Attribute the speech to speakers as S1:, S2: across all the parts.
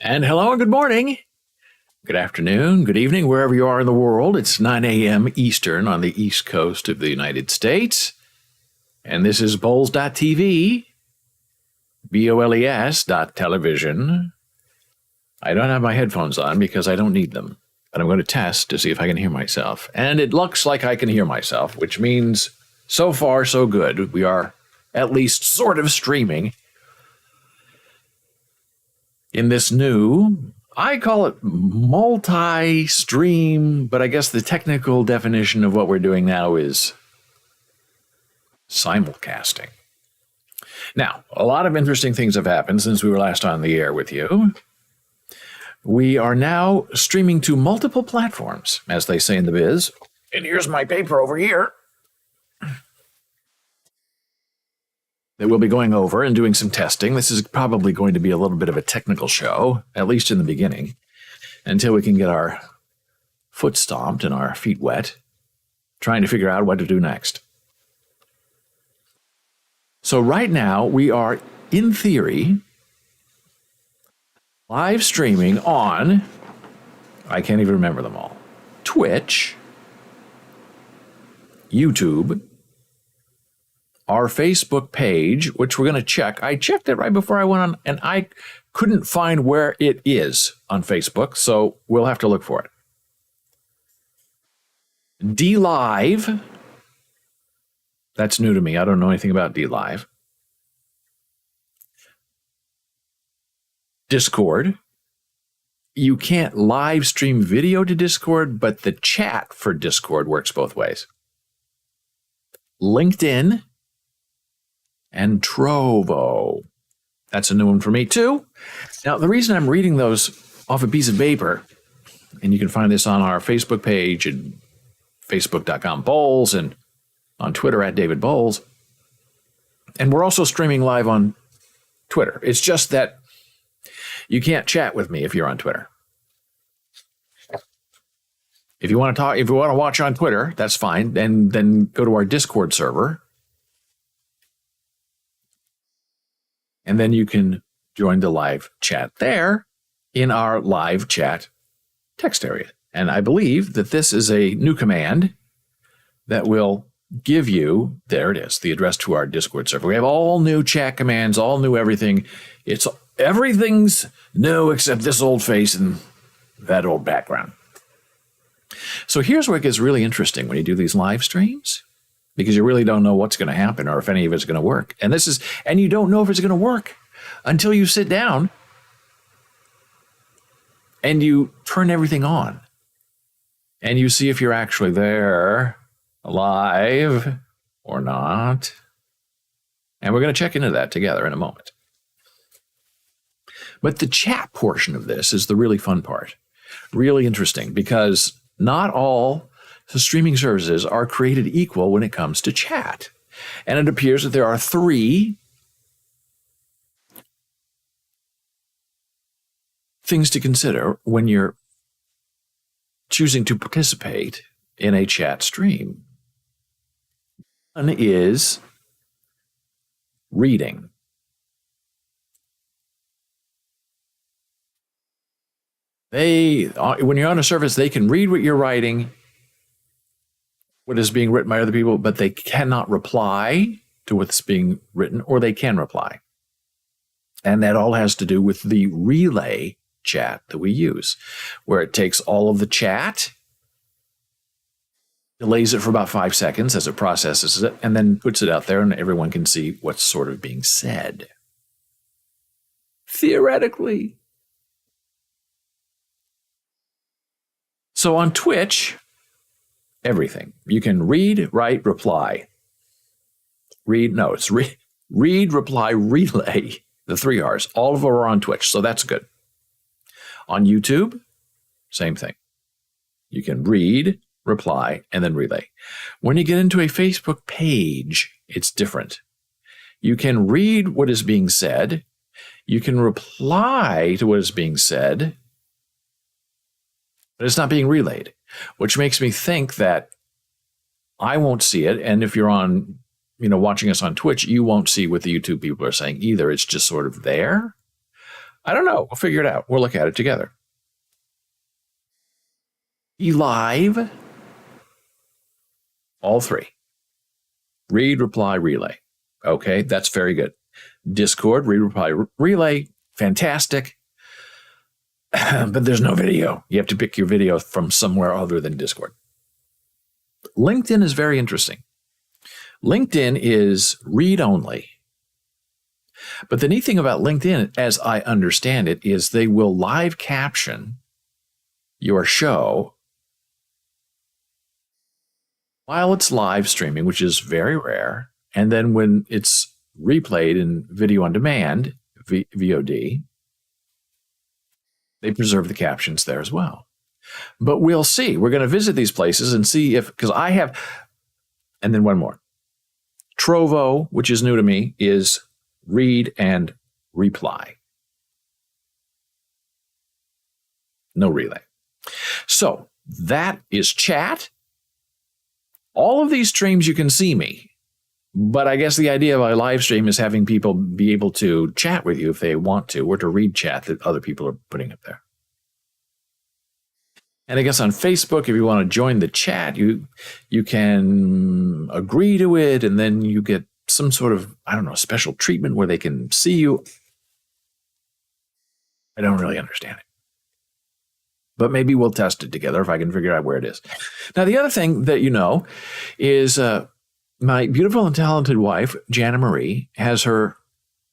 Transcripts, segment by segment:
S1: And hello and good morning, good afternoon, good evening, wherever you are in the world. It's 9 a.m. Eastern on the East Coast of the United States. And this is Boles.tv, BOLES.television. I don't have my headphones on because I don't need them, but I'm going to test to see if I can hear myself. And it looks like I can hear myself, which means so far so good. We are at least sort of streaming in this new, I call it multi-stream, but I guess the technical definition of what we're doing now is simulcasting. Now, a lot of interesting things have happened since we were last on the air with you. We are now streaming to multiple platforms, as they say in the biz. And here's my paper over here that we'll be going over and doing some testing. This is probably going to be a little bit of a technical show, at least in the beginning, until we can get our foot stomped and our feet wet, trying to figure out what to do next. So right now, we are, in theory, live streaming on, I can't even remember them all, Twitch, YouTube, our Facebook page, which we're going to check. I checked it right before I went on, and I couldn't find where it is on Facebook, so we'll have to look for it. DLive. That's new to me. I don't know anything about DLive. Discord. You can't live stream video to Discord, but the chat for Discord works both ways. LinkedIn. And Trovo. That's a new one for me, too. Now, the reason I'm reading those off a piece of paper, and you can find this on our Facebook page and facebook.com/Boles and on Twitter @David Boles. And we're also streaming live on Twitter. It's just that you can't chat with me if you're on Twitter. If you want to talk, if you want to watch on Twitter, that's fine. And then go to our Discord server. And then you can join the live chat there in our live chat text area. And I believe that this is a new command that will give you, there it is, the address to our Discord server. We have all new chat commands, all new everything. Everything's new except this old face and that old background. So here's where it gets really interesting when you do these live streams, because you really don't know what's going to happen or if any of it's going to work. And you don't know if it's going to work until you sit down and you turn everything on and you see if you're actually there live or not. And we're going to check into that together in a moment. But the chat portion of this is the really fun part. Really interesting, because not all the streaming services are created equal when it comes to chat. And it appears that there are 3 things to consider when you're choosing to participate in a chat stream. One is reading. When you're on a service, they can read what you're writing, what is being written by other people, but they cannot reply to what's being written, or they can reply. And that all has to do with the relay chat that we use, where it takes all of the chat, delays it for about 5 seconds as it processes it, and then puts it out there, and everyone can see what's sort of being said. Theoretically. So on Twitch, everything. You can read, write, reply. Read, reply, relay. The 3 R's. All of them are on Twitch, so that's good. On YouTube, same thing. You can read, reply, and then relay. When you get into a Facebook page, it's different. You can read what is being said. You can reply to what is being said, but it's not being relayed, which makes me think that I won't see it. And if you're on, watching us on Twitch, you won't see what the YouTube people are saying either. It's just sort of there. I don't know. We'll figure it out. We'll look at it together. Live, all three. Read, reply, relay. Okay, that's very good. Discord, read, reply, relay, fantastic. But there's no video. You have to pick your video from somewhere other than Discord. LinkedIn is very interesting. LinkedIn is read only. But the neat thing about LinkedIn, as I understand it, is they will live caption your show while it's live streaming, which is very rare. And then when it's replayed in video on demand, VOD, they preserve the captions there as well. But we'll see. We're going to visit these places and see if, because I have, and then one more. Trovo, which is new to me, is read and reply. No relay. So that is chat. All of these streams you can see me, but I guess the idea of a live stream is having people be able to chat with you if they want to, or to read chat that other people are putting up there. And I guess on Facebook, if you want to join the chat, you can agree to it, and then you get some sort of, I don't know, special treatment where they can see you. I don't really understand it. But maybe we'll test it together if I can figure out where it is. Now, the other thing that you know is my beautiful and talented wife, Jana Marie, has her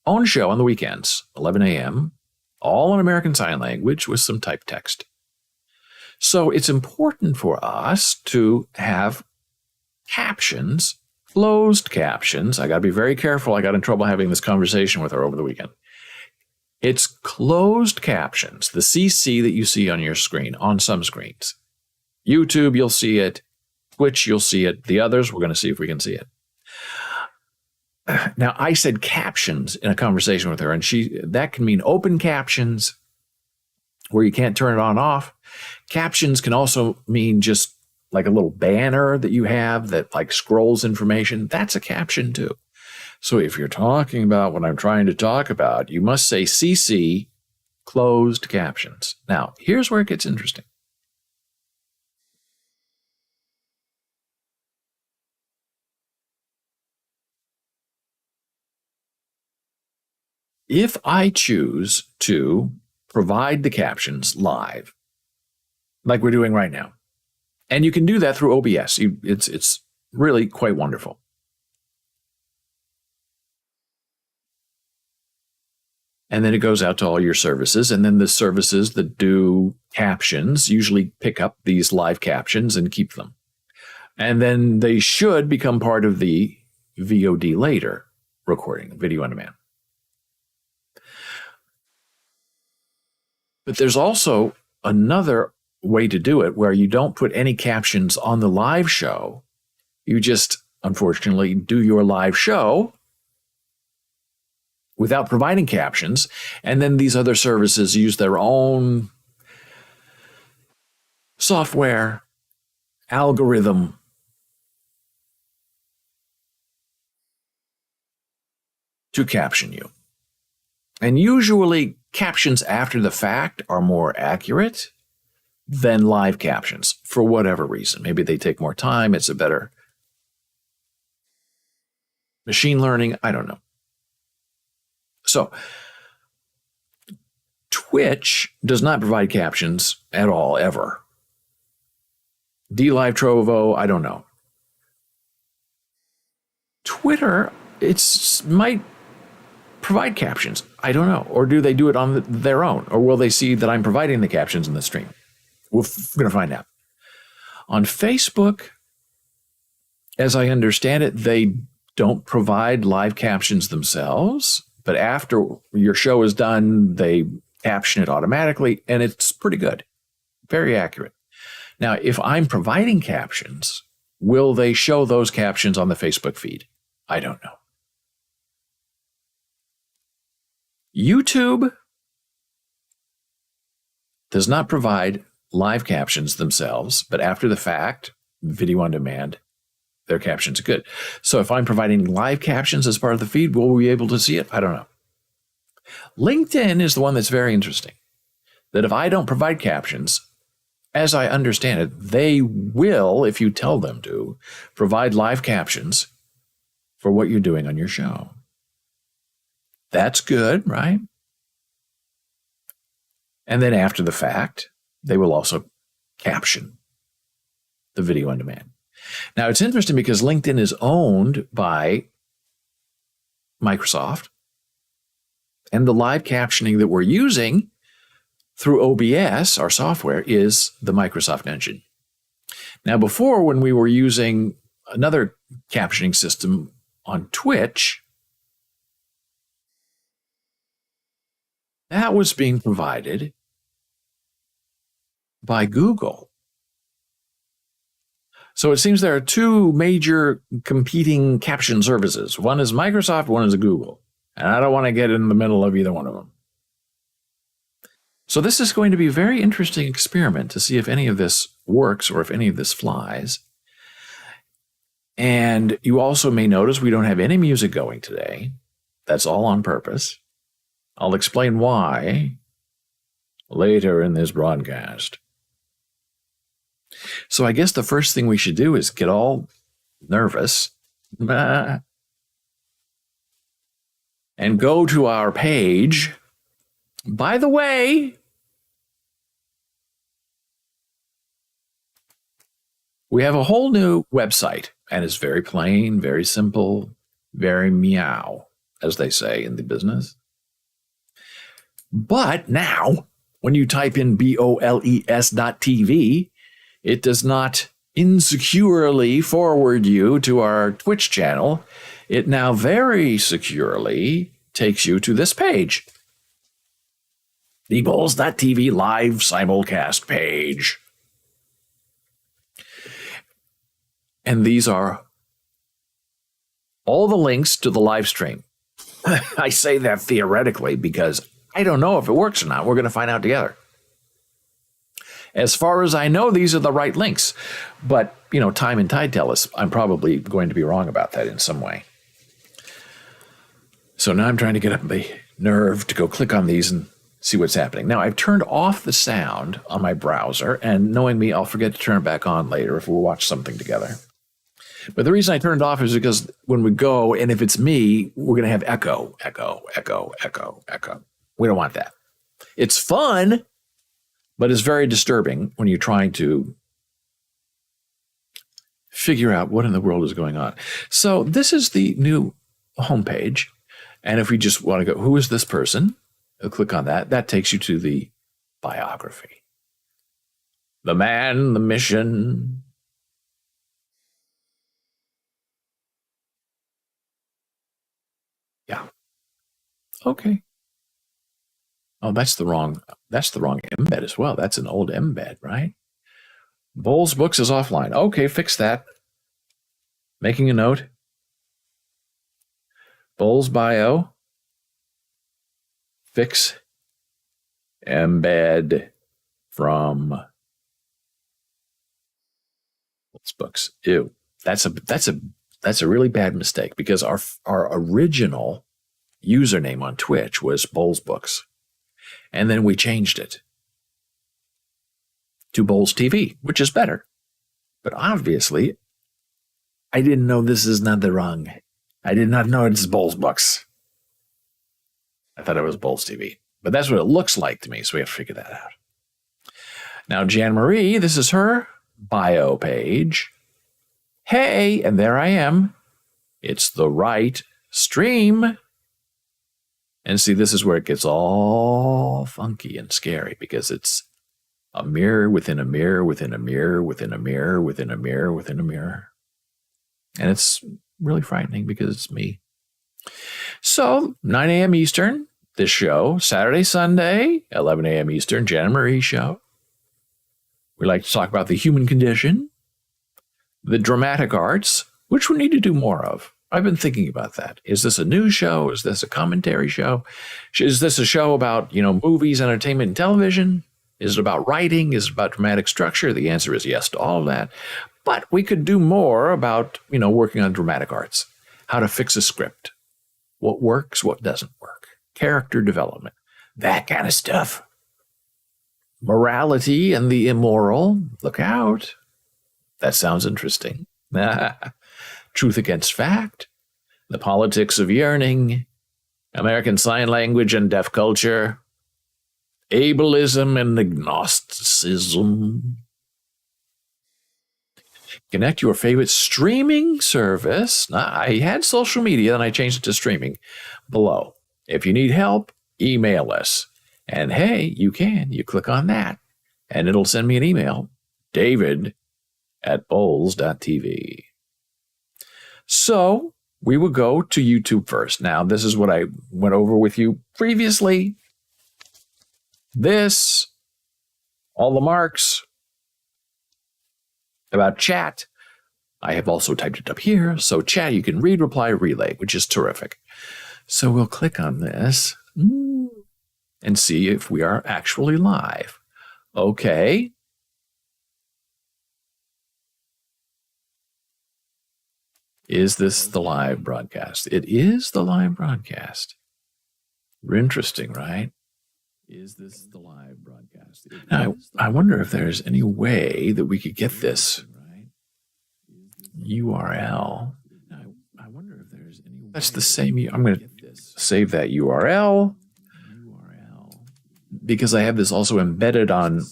S1: own show on the weekends, 11 a.m., all in American Sign Language with some typed text. So it's important for us to have captions, closed captions. I got to be very careful. I got in trouble having this conversation with her over the weekend. It's closed captions, the CC that you see on your screen, on some screens. YouTube, you'll see it. Twitch, you'll see it. The others, we're going to see if we can see it. Now, I said captions in a conversation with her, and that can mean open captions where you can't turn it on and off. Captions can also mean just like a little banner that you have that like scrolls information. That's a caption too. So if you're talking about what I'm trying to talk about, you must say CC closed captions. Now, here's where it gets interesting. If I choose to provide the captions live, like we're doing right now, and you can do that through OBS, it's really quite wonderful. And then it goes out to all your services, and then the services that do captions usually pick up these live captions and keep them. And then they should become part of the VOD later recording, video on demand. But there's also another way to do it where you don't put any captions on the live show. You just, unfortunately, do your live show without providing captions, and then these other services use their own software, algorithm to caption you. And usually captions after the fact are more accurate than live captions for whatever reason. Maybe they take more time. It's a better machine learning. I don't know. So Twitch does not provide captions at all, ever. DLive Trovo, I don't know. Twitter, might provide captions. I don't know. Or do they do it on their own? Or will they see that I'm providing the captions in the stream? We're going to find out. On Facebook, as I understand it, they don't provide live captions themselves, but after your show is done, they caption it automatically, and it's pretty good. Very accurate. Now, if I'm providing captions, will they show those captions on the Facebook feed? I don't know. YouTube does not provide live captions themselves, but after the fact, video on demand, their captions are good. So if I'm providing live captions as part of the feed, will we be able to see it? I don't know. LinkedIn is the one that's very interesting. That if I don't provide captions, as I understand it, they will, if you tell them to, provide live captions for what you're doing on your show. That's good, right? And then after the fact, they will also caption the video on demand. Now, it's interesting because LinkedIn is owned by Microsoft, and the live captioning that we're using through OBS, our software, is the Microsoft engine. Now, before, when we were using another captioning system on Twitch, that was being provided by Google. So it seems there are two major competing caption services. One is Microsoft, one is Google. And I don't want to get in the middle of either one of them. So this is going to be a very interesting experiment to see if any of this works or if any of this flies. And you also may notice we don't have any music going today. That's all on purpose. I'll explain why later in this broadcast. So I guess the first thing we should do is get all nervous and go to our page. By the way, we have a whole new website, and it's very plain, very simple, very meow, as they say in the business. But now, when you type in BOLES.TV, it does not insecurely forward you to our Twitch channel. It now very securely takes you to this page. The Boles.TV live simulcast page. And these are all the links to the live stream. I say that theoretically because I don't know if it works or not. We're going to find out together. As far as I know, these are the right links. But, time and tide tell us I'm probably going to be wrong about that in some way. So now I'm trying to get up the nerve to go click on these and see what's happening. Now, I've turned off the sound on my browser, and knowing me, I'll forget to turn it back on later if we'll watch something together. But the reason I turned it off is because when we go, and if it's me, we're going to have echo, echo, echo, echo, echo. We don't want that. It's fun, but it's very disturbing when you're trying to figure out what in the world is going on. So this is the new homepage. And if we just want to go, who is this person? I'll click on that. That takes you to the biography. The man, the mission. Yeah. Okay. Oh, that's the wrong embed as well. That's an old embed, right? Boles Books is offline. Okay, fix that. Making a note. Boles bio. Fix embed from Boles Books. Ew. That's a really bad mistake because our original username on Twitch was Boles Books. And then we changed it to Boles TV, which is better. But obviously, I didn't know this is not the wrong. I did not know it's Boles Books. I thought it was Boles TV. But that's what it looks like to me, so we have to figure that out. Now, Jan Marie, this is her bio page. Hey, and there I am. It's the right stream. And see, this is where it gets all funky and scary because it's a mirror within a mirror within a mirror within a mirror within a mirror within a mirror. And it's really frightening because it's me. So, 9 a.m. Eastern, this show, Saturday, Sunday, 11 a.m. Eastern, Jan Marie show. We like to talk about the human condition, the dramatic arts, which we need to do more of. I've been thinking about that. Is this a news show? Is this a commentary show? Is this a show about, movies, entertainment, and television? Is it about writing? Is it about dramatic structure? The answer is yes to all of that. But we could do more about, working on dramatic arts, how to fix a script, what works, what doesn't work. character development, that kind of stuff. Morality and the immoral. Look out. That sounds interesting. Truth against fact. The politics of yearning. American Sign Language and deaf culture. Ableism and agnosticism. Connect your favorite streaming service. I had social media, and I changed it to streaming below. If you need help, email us. And hey, you click on that, and it'll send me an email, david@boles.tv. So we will go to YouTube first. Now, this is what I went over with you previously. This, all the marks about chat. I have also typed it up here. So chat, you can read, reply, relay, which is terrific. So we'll click on this and see if we are actually live. Okay. Is this the live broadcast? It is the live broadcast. Interesting, right? Is this the live broadcast? Now, I wonder if there's any way that we could get this URL. I wonder if there's any way. That's the same. I'm going to save that URL because I have this also embedded on,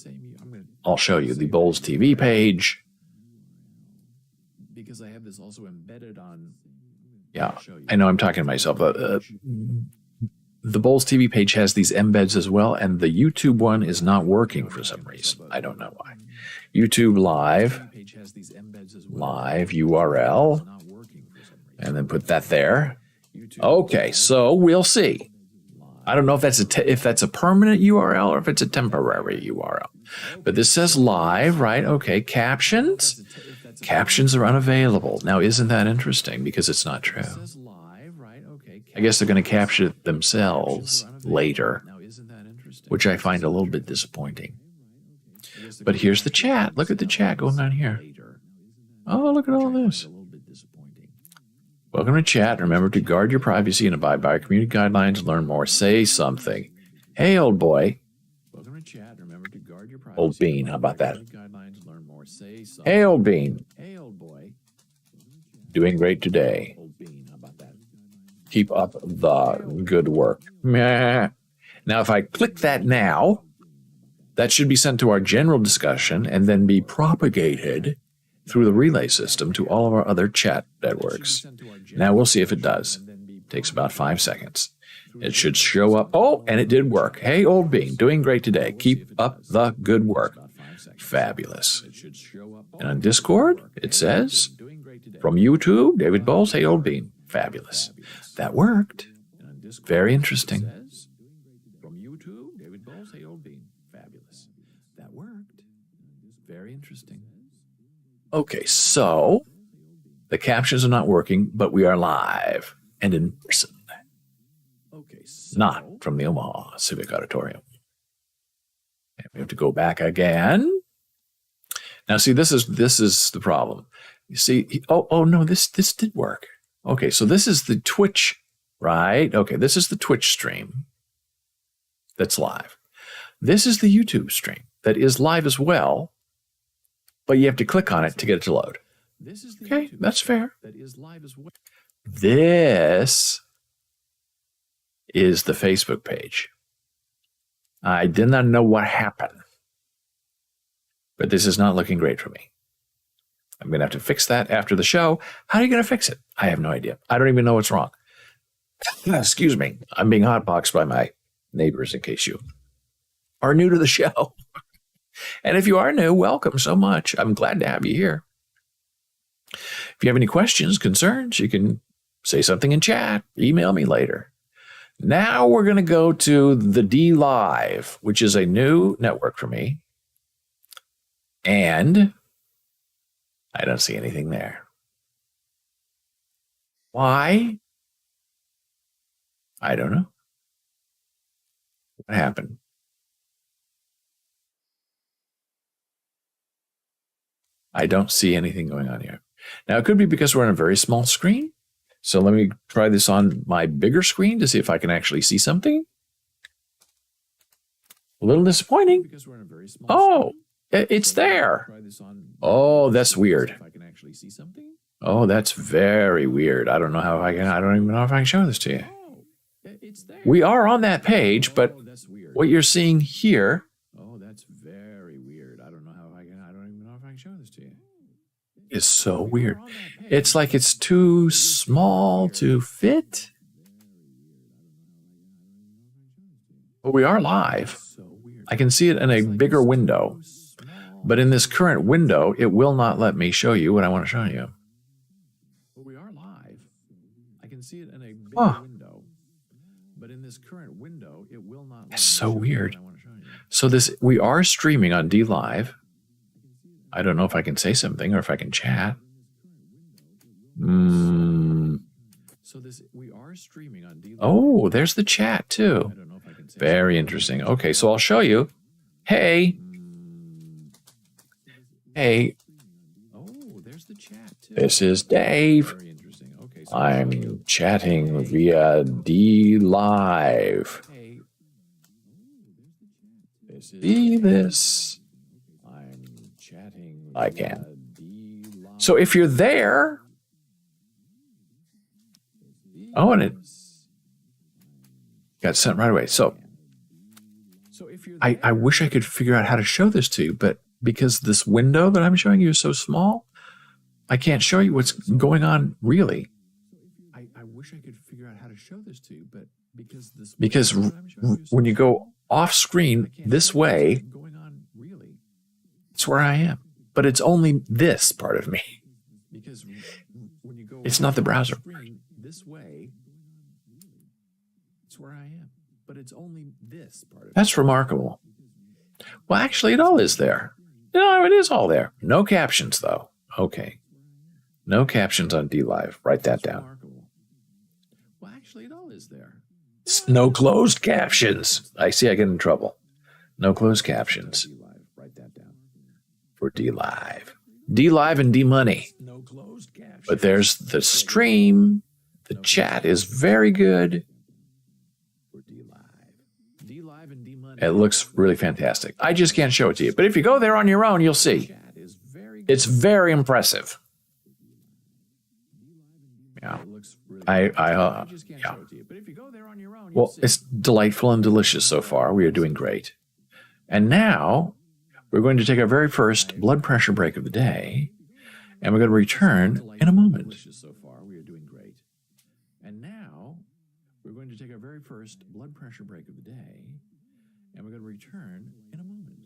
S1: I'll show you, the Boles TV page. Because I have this also embedded on, yeah, I know I'm talking to myself. The Boles TV page has these embeds as well, and the YouTube one is not working for some reason. I don't know why. YouTube Live URL, and then put that there. Okay, so we'll see. I don't know if that's a permanent URL or if it's a temporary URL. But this says live, right? Okay, captions. Captions are unavailable. Now, isn't that interesting? Because it's not true. I guess they're going to capture it themselves later, which I find a little bit disappointing. But here's the chat. Look at the chat going on here. Oh, look at all this. Welcome to chat. Remember to guard your privacy and abide by our community guidelines. Learn more. Say something. Hey, old boy. Welcome to chat. Remember to guard your privacy. Old bean. How about that? Hey, old bean. Hey, old boy. Doing great today. Keep up the good work. Now, if I click that now, that should be sent to our general discussion and then be propagated through the relay system to all of our other chat networks. Now we'll see if it does. It takes about 5 seconds. It should show up. Oh, and it did work. Hey, old bean, doing great today. Keep up the good work. Fabulous. And on Discord, it says, from YouTube, David Boles, hey, old bean. Fabulous. That worked. Very interesting. From YouTube, David Boles, hey, old bean. Fabulous. That worked. Very interesting. Okay, so the captions are not working, but we are live and in person. Okay, so not from the Omaha Civic Auditorium. And we have to go back again. Now, see, this is the problem. You see, oh no, this did work. Okay, so this is the Twitch, right? Okay, this is the Twitch stream that's live. This is the YouTube stream that is live as well, but you have to click on it to get it to load. Okay, that's fair. This is the Facebook page. I did not know what happened, but this is not looking great for me. I'm going to have to fix that after the show. How are you going to fix it? I have no idea. I don't even know what's wrong. Excuse me. I'm being hotboxed by my neighbors in case you are new to the show. And if you are new, welcome so much. I'm glad to have you here. If you have any questions, concerns, you can say something in chat. Email me later. Now we're going to go to the D Live, which is a new network for me. And I don't see anything there. Why? I don't know. What happened? I don't see anything going on here. Now, it could be because we're on a very small screen. So let me try this on my bigger screen to see if I can actually see something. A little disappointing. Oh, it's there. Oh, that's weird. Oh, that's very weird. I don't know how I don't even know if I can show this to you. We are on that page, but what you're seeing here. Oh, that's very weird. I don't even know if I can show this to you. Is so weird. It's like it's too small to fit. But we are live. I can see it in a bigger window. But in this current window, it will not let me show you what I want to show you. We are live. I can see it in a bigger window. But in this current window, it will not let me show you what I want to show you. So we are streaming on D Live. I don't know if I can say something or if I can chat. We are streaming on D Live. Oh, there's the chat too. Very interesting. Okay, so I'll show you. Hey. Hey. Oh, there's the chat too. This is Dave. I'm chatting via D Live. See this? I can. So if you're there, and it got sent right away. So I wish I could figure out how to show this to you, but because this window that I'm showing you is so small, I can't show you what's going on really. I wish I could figure out how to show this to you, but because when you go off screen this way, it's where I am. But it's only this part of me. It's not the browser. This way, it's where I am. But it's only this part of me. That's remarkable. Well, actually, it all is there. No, it is all there. No captions, though. Okay. No captions on D Live. Write that down. Well, actually, it all is there. No closed captions. I see I get in trouble. No closed captions. For D Live. D Live and D Money. But there's the stream. The chat is very good. It looks really fantastic. I just can't show it to you. But if you go there on your own, you'll see. It's very impressive. Yeah. Yeah. Well, it's delightful and delicious so far. We are doing great. And now we're going to take our very first blood pressure break of the day, and we're going to return in a moment. And now we're going to take our very first blood pressure break of the day, and we're going to return in a moment.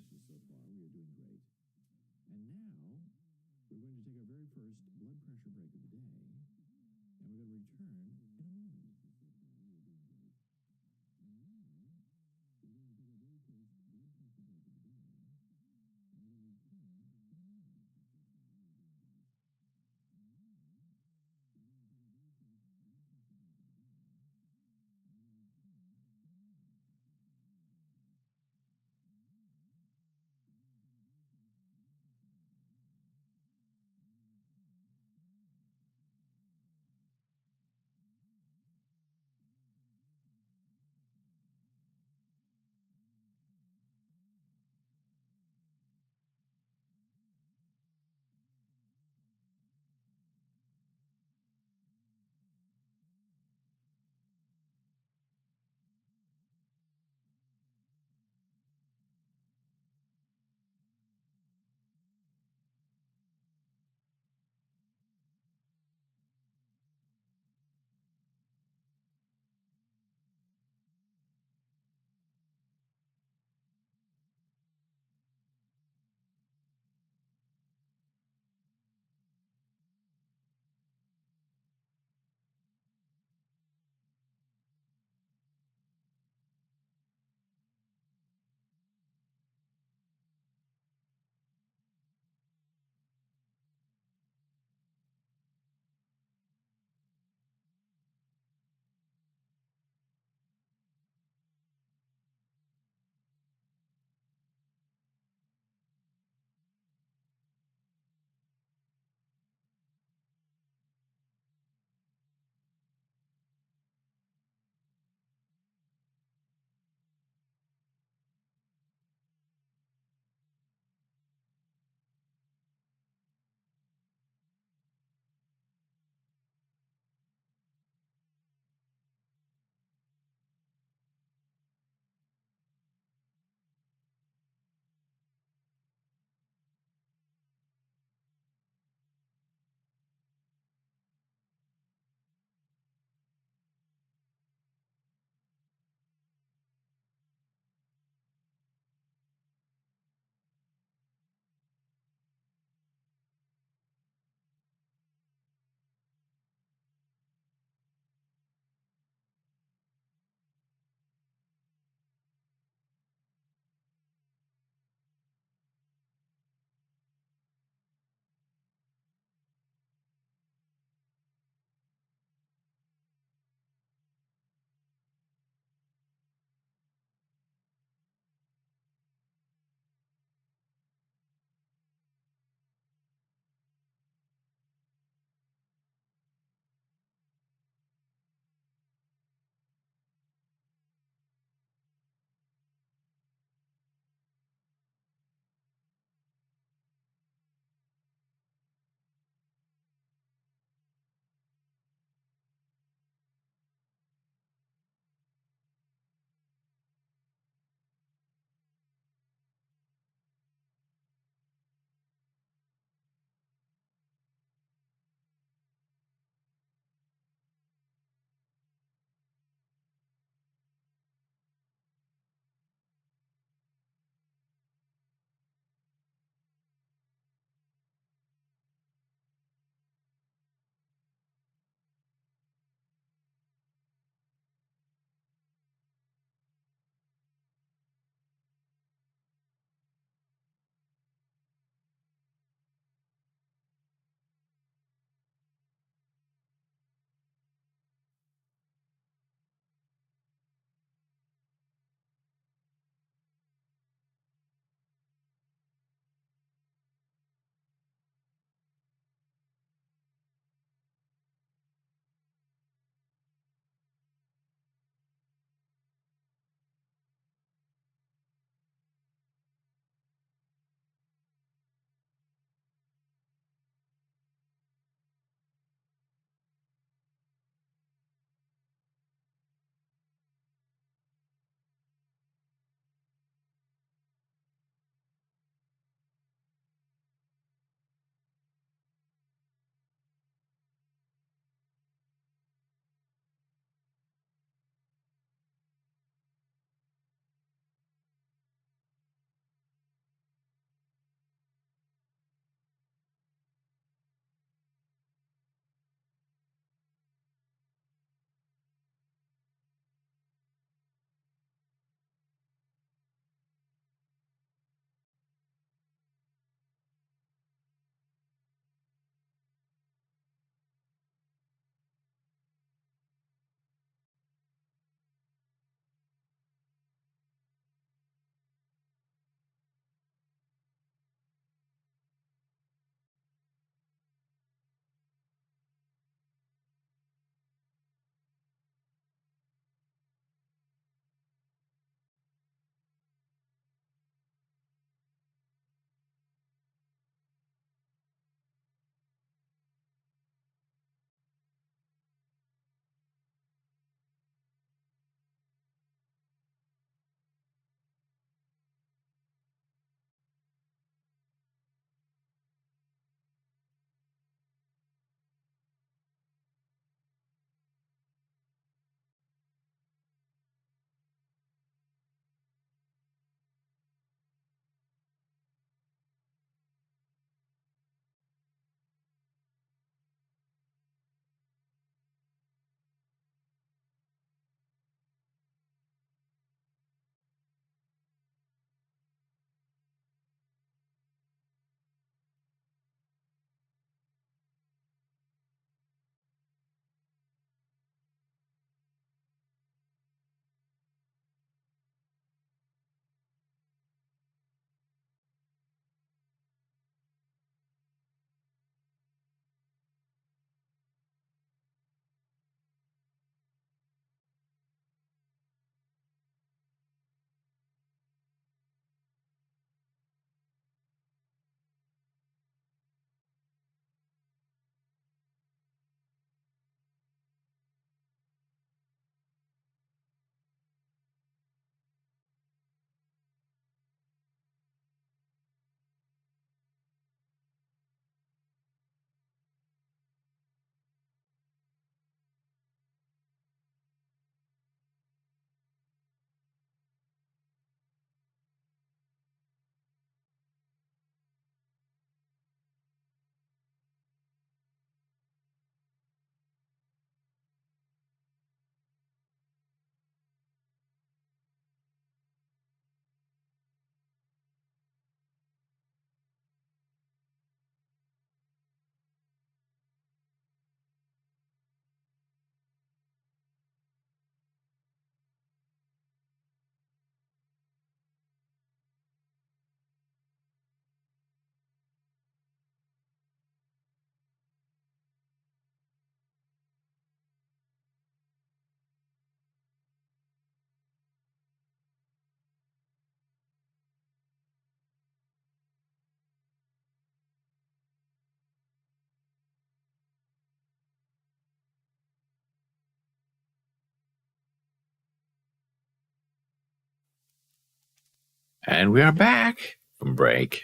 S1: And we are back from break.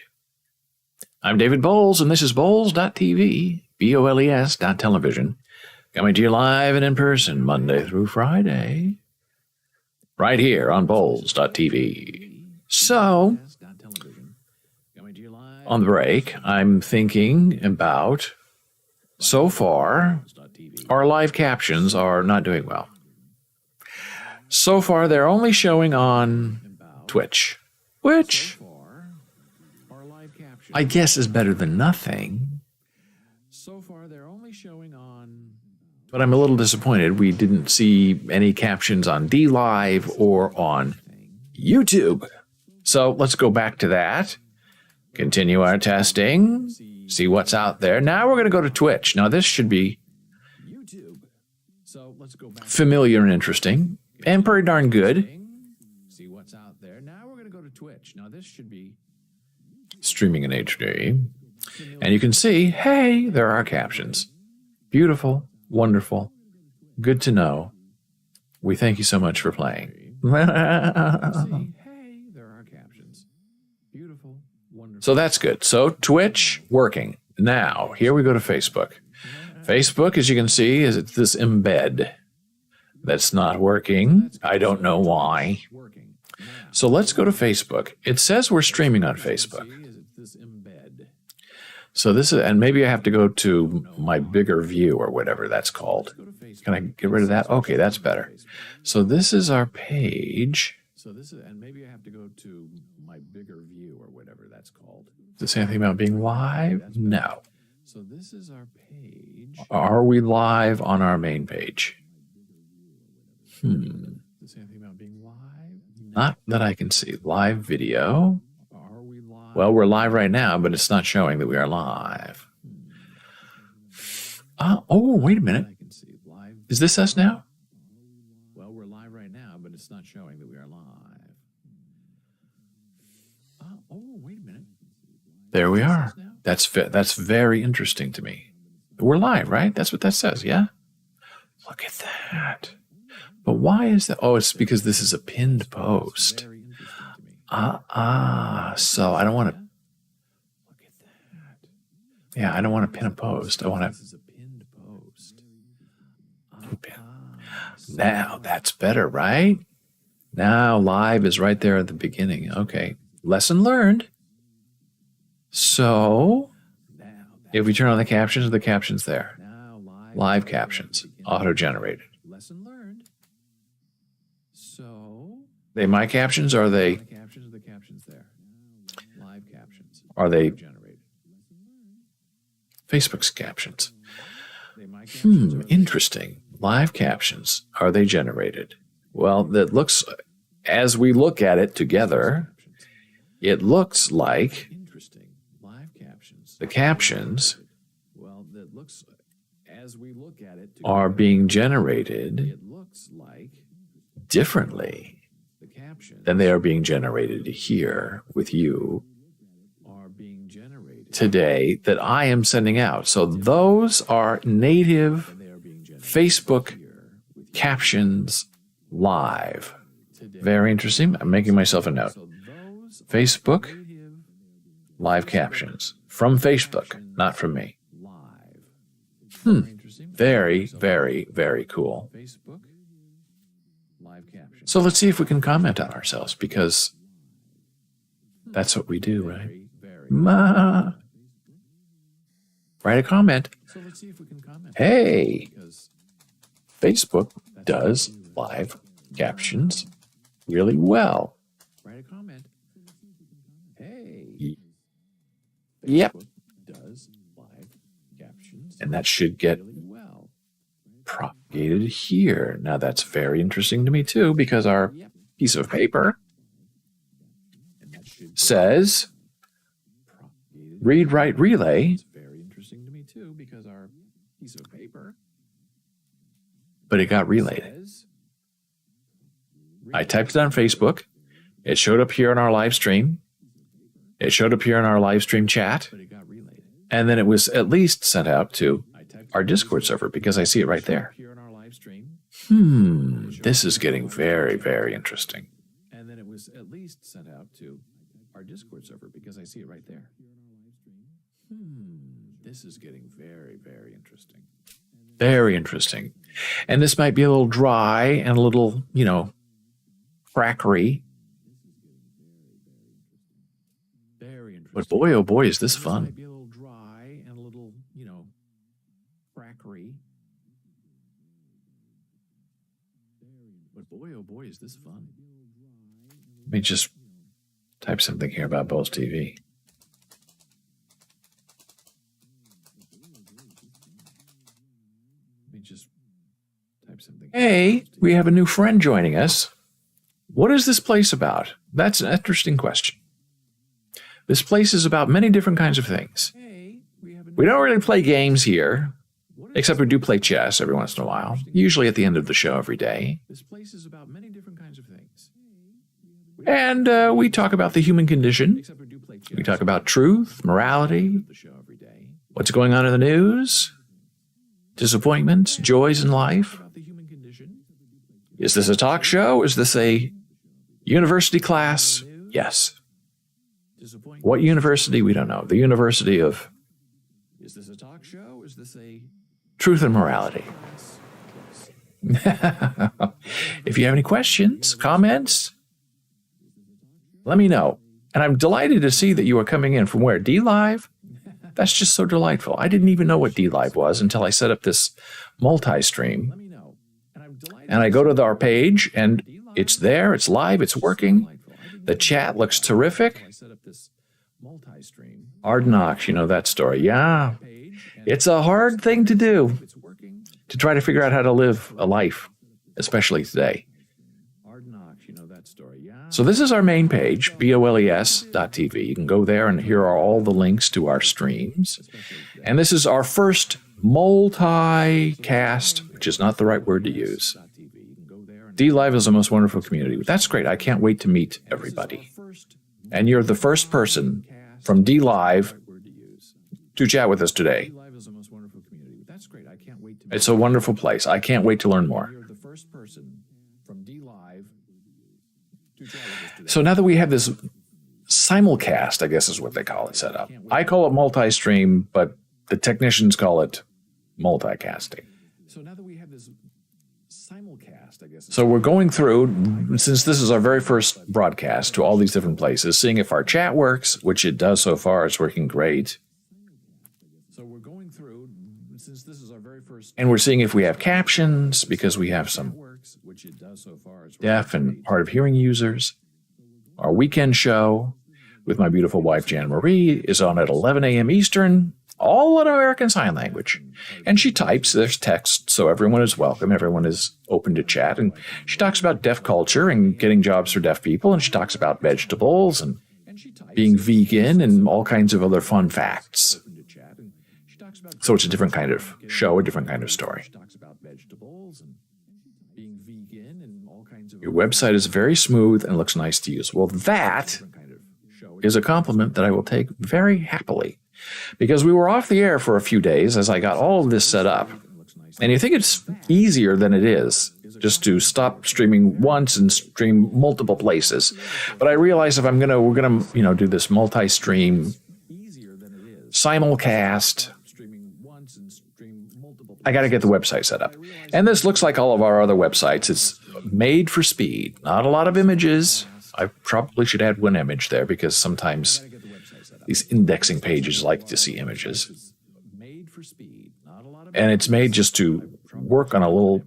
S1: I'm David Boles, and this is Boles.tv, BOLES.television, coming to you live and in person Monday through Friday, right here on Boles.tv. So, on the break, I'm thinking about, so far, our live captions are not doing well. So far, they're only showing on Twitch, which I guess is better than nothing. So far, they're only showing on... But I'm a little disappointed we didn't see any captions on DLive or on YouTube. So let's go back to that. Continue our testing. See what's out there. Now we're going to go to Twitch. Now this should be familiar and interesting and pretty darn good. See what's out there. Now we're going to go to Twitch. Now this should be streaming in HD. And you can see, hey, there are captions. Beautiful, wonderful, good to know. We thank you so much for playing. So that's good. So Twitch working. Now, here we go to Facebook. Facebook, as you can see, is this embed that's not working. I don't know why. So let's go to Facebook. It says we're streaming on Facebook. So this is, and maybe I have to go to my bigger view or whatever that's called. Can I get rid of that? Okay, that's better. So this is our page. So this is, and maybe I have to go to my bigger view or whatever that's called. Does it say anything about being live? No. So this is our page. Are we live on our main page? Does it say anything about being live? Not that I can see. Live video. Well, we're live right now, but it's not showing that we are live. Oh, wait a minute. Is this us now? Well, we're live right now, but it's not showing that we are live. Oh, wait a minute. There we are. That's very interesting to me. We're live, right? That's what that says, yeah? Look at that. But why is that? Oh, it's because this is a pinned post. So I don't want to. Look at that. Yeah, I don't want to pin a post. I want to pin. Now that's better, right? Now live is right there at the beginning. Okay, lesson learned. So if we turn on the captions there. Live captions, auto-generated. Lesson learned. So they my captions? Or are they? Are they Facebook's captions? Interesting. Live captions. Are they generated? Well, that looks, as we look at it together, it looks like the captions are being generated differently than they are being generated here with you today that I am sending out. So those are native Facebook captions live. Very interesting. I'm making myself a note. Facebook live captions from Facebook, not from me. Very, very, very cool. So let's see if we can comment on ourselves, because that's what we do, right? Write a comment. Hey, Facebook does live captions really well. Write a comment. Hey. Yep. Does live captions. And that should get propagated here. Now that's very interesting to me too, because our piece of paper says read, write, relay. Very interesting to me too, because our piece of paper. But it got relayed. I typed it on Facebook. It showed up here in our live stream. It showed up here in our live stream chat. And then it was at least sent out to our Discord server, because I see it right there. This is getting very, very interesting. And then it was at least least sent out to our Discord server because I see it right there. This is getting very, very interesting. Very interesting. And this might be a little dry and a little, crackery. Very interesting. But boy, oh boy, is this fun. Might be a little dry and a little, crackery. But boy, oh boy, is this fun. Let me just type something here about Boles TV. Hey, we have a new friend joining us. What is this place about? That's an interesting question. This place is about many different kinds of things. We don't really play games here, except we do play chess every once in a while, usually at the end of the show every day. This place is about many different kinds of things. And we talk about the human condition. We talk about truth, morality, what's going on in the news, disappointments, joys in life. Is this a talk show? Is this a university class? Yes. What university? We don't know. The University of... Is this a talk show? Is this a... Truth and morality. If you have any questions, comments, let me know. And I'm delighted to see that you are coming in from where? D-Live? That's just so delightful. I didn't even know what D-Live was until I set up this multi-stream. And I go to our page, and it's there, it's live, it's working. The chat looks terrific. Hard knocks, you know that story. Yeah, it's a hard thing to do, to try to figure out how to live a life, especially today. So this is our main page, boles.tv. You can go there, and here are all the links to our streams. And this is our first multicast, which is not the right word to use. D-Live is the most wonderful community. That's great. I can't wait to meet everybody. And you're the first person from D-Live to chat with us today. It's a wonderful place. I can't wait to learn more. So now that we have this simulcast, I guess is what they call it, set up. I call it multi-stream, but the technicians call it multicasting. So now that we have this simulcast, I guess. So we're going through, since this is our very first broadcast, to all these different places, seeing if our chat works, which it does so far. It's working great. So we're going through, since this is our very first, and we're seeing if we have captions, because we have some deaf and hard of hearing users. Our weekend show with my beautiful wife, Jan Marie, is on at 11 a.m. Eastern, all in American Sign Language. And she types, there's text, so everyone is welcome, everyone is open to chat. And she talks about deaf culture and getting jobs for deaf people, and she talks about vegetables and being vegan and all kinds of other fun facts. So it's a different kind of show, a different kind of story. Your website is very smooth and looks nice to use. Well, that is a compliment that I will take very happily, because we were off the air for a few days as I got all of this set up. And you think it's easier than it is just to stop streaming once and stream multiple places. But I realized if we're gonna do this multi-stream simulcast, I got to get the website set up. And this looks like all of our other websites. It's made for speed. Not a lot of images. I probably should add one image there because sometimes these indexing pages like to see images. And it's made just to work on a little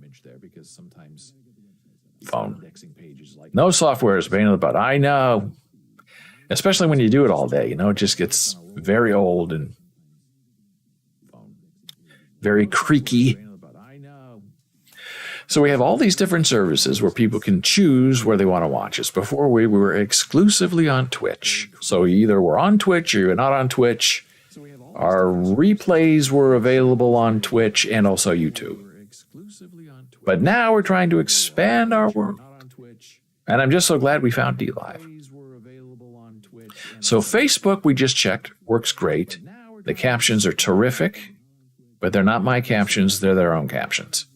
S1: phone. No software is a pain in the butt. I know. Especially when you do it all day. It just gets very old and very creaky. So we have all these different services where people can choose where they want to watch us. Before we were exclusively on Twitch. So either we're on Twitch or you're not on Twitch. Our replays were available on Twitch and also YouTube. But now we're trying to expand our world. And I'm just so glad we found D-Live. So Facebook, we just checked, works great. The captions are terrific. But they're not my captions, they're their own captions.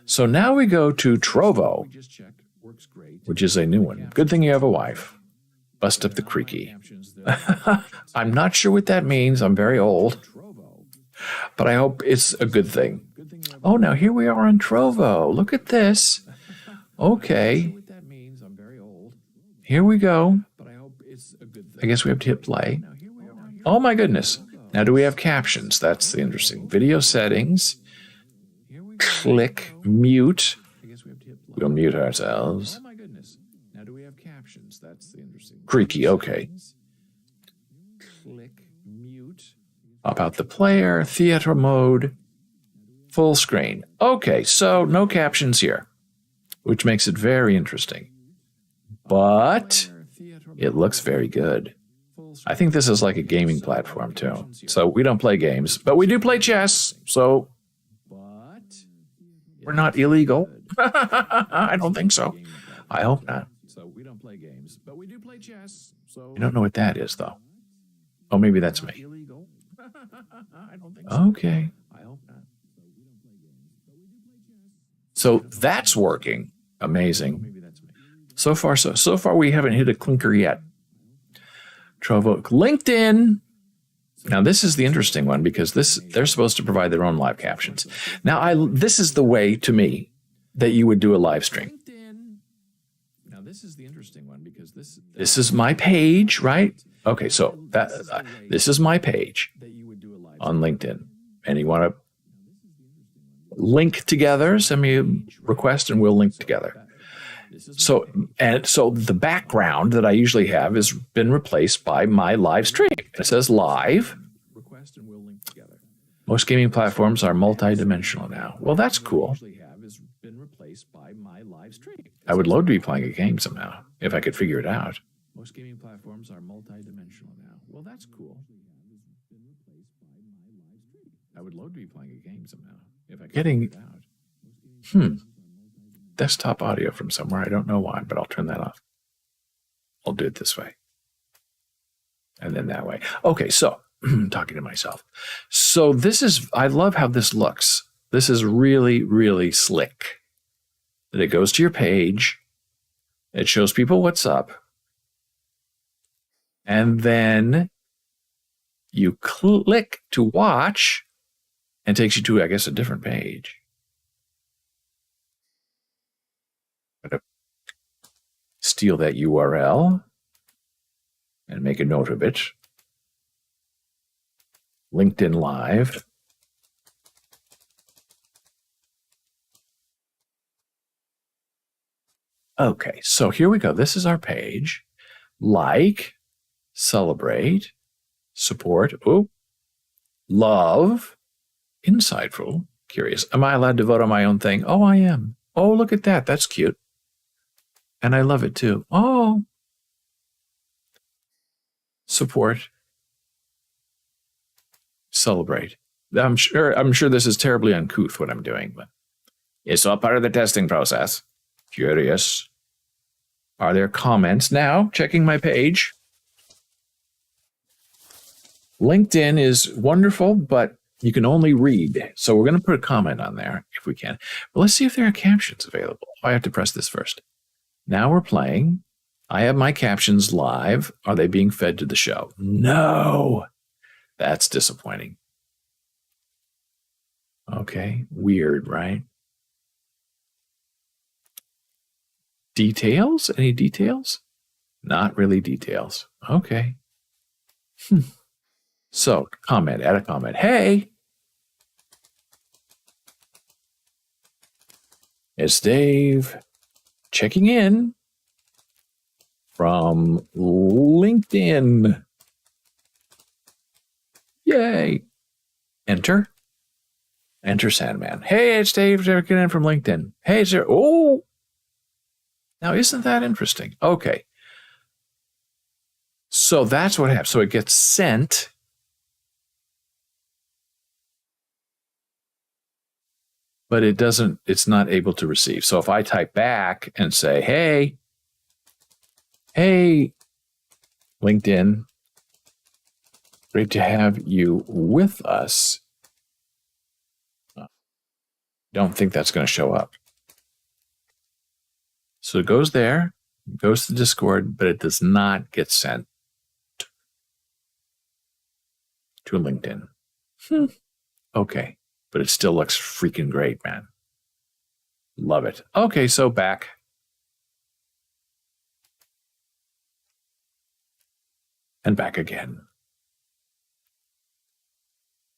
S1: So now we go to Trovo, which is a new one. Good thing you have a wife. Bust up the creaky. I'm not sure what that means. I'm very old. But I hope it's a good thing. Oh, now here we are on Trovo. Look at this. Okay. Here we go. I guess we have to hit play. Oh my goodness. Now do we have captions? That's the interesting. Video settings. Click mute. We'll mute ourselves. Oh my goodness. Now do we have captions? That's the interesting. Creaky, okay. Click mute. Pop out the player, theater mode, full screen. Okay, so no captions here, which makes it very interesting. But it looks very good. I think this is like a gaming platform too. So we don't play games, but we do play chess. So we're not illegal. I don't think so. I hope not. So we don't play games, but we do play chess. So I don't know what that is though. Oh, maybe that's me. Okay. I hope not. So that's working. Amazing. So far we haven't hit a clinker yet. Trovo, LinkedIn. Now this is the interesting one because they're supposed to provide their own live captions. Now this is the way to me that you would do a live stream. Now this is the interesting one because this is my page, right? Okay, so this is my page on LinkedIn, and you want to link together, send me a request, and we'll link together. So the background that I usually have has been replaced by my live stream. It says live. Request and we'll link together. Most gaming platforms are multi-dimensional now. Well, that's cool. I would love to be playing a game somehow if I could figure it out. Most gaming platforms are multi-dimensional now. Well, that's cool. I would love to be playing a game somehow if I could figure it out. Desktop audio from somewhere. I don't know why, but I'll turn that off. I'll do it this way. And then that way. Okay, so I'm talking to myself. So I love how this looks. This is really, really slick. That it goes to your page. It shows people what's up. And then you click to watch and takes you to, I guess, a different page. Steal that URL and make a note of it. LinkedIn Live. Okay, so here we go. This is our page. Like, celebrate, support, love, insightful, curious. Am I allowed to vote on my own thing? Oh, I am. Oh, look at that. That's cute. And I love it too. Oh. Support. Celebrate. I'm sure this is terribly uncouth what I'm doing, but it's all part of the testing process. Curious. Are there comments? Now, checking my page. LinkedIn is wonderful, but you can only read. So we're going to put a comment on there if we can. But let's see if there are captions available. I have to press this first. Now we're playing. I have my captions live. Are they being fed to the show? No. That's disappointing. Okay. Weird, right? Details? Any details? Not really details. Okay. So, comment, add a comment. Hey, it's Dave checking in from LinkedIn. Yay. Enter. Enter Sandman. Hey, it's Dave checking in from LinkedIn. Hey, it's there. Oh. Now, isn't that interesting? Okay. So that's what happens. So it gets sent. But it's not able to receive. So if I type back and say, hey, LinkedIn, great to have you with us. Don't think that's going to show up. So it goes there. It goes to Discord, but it does not get sent to LinkedIn. Okay, but it still looks freaking great, man. Love it. Okay, so back. And back again.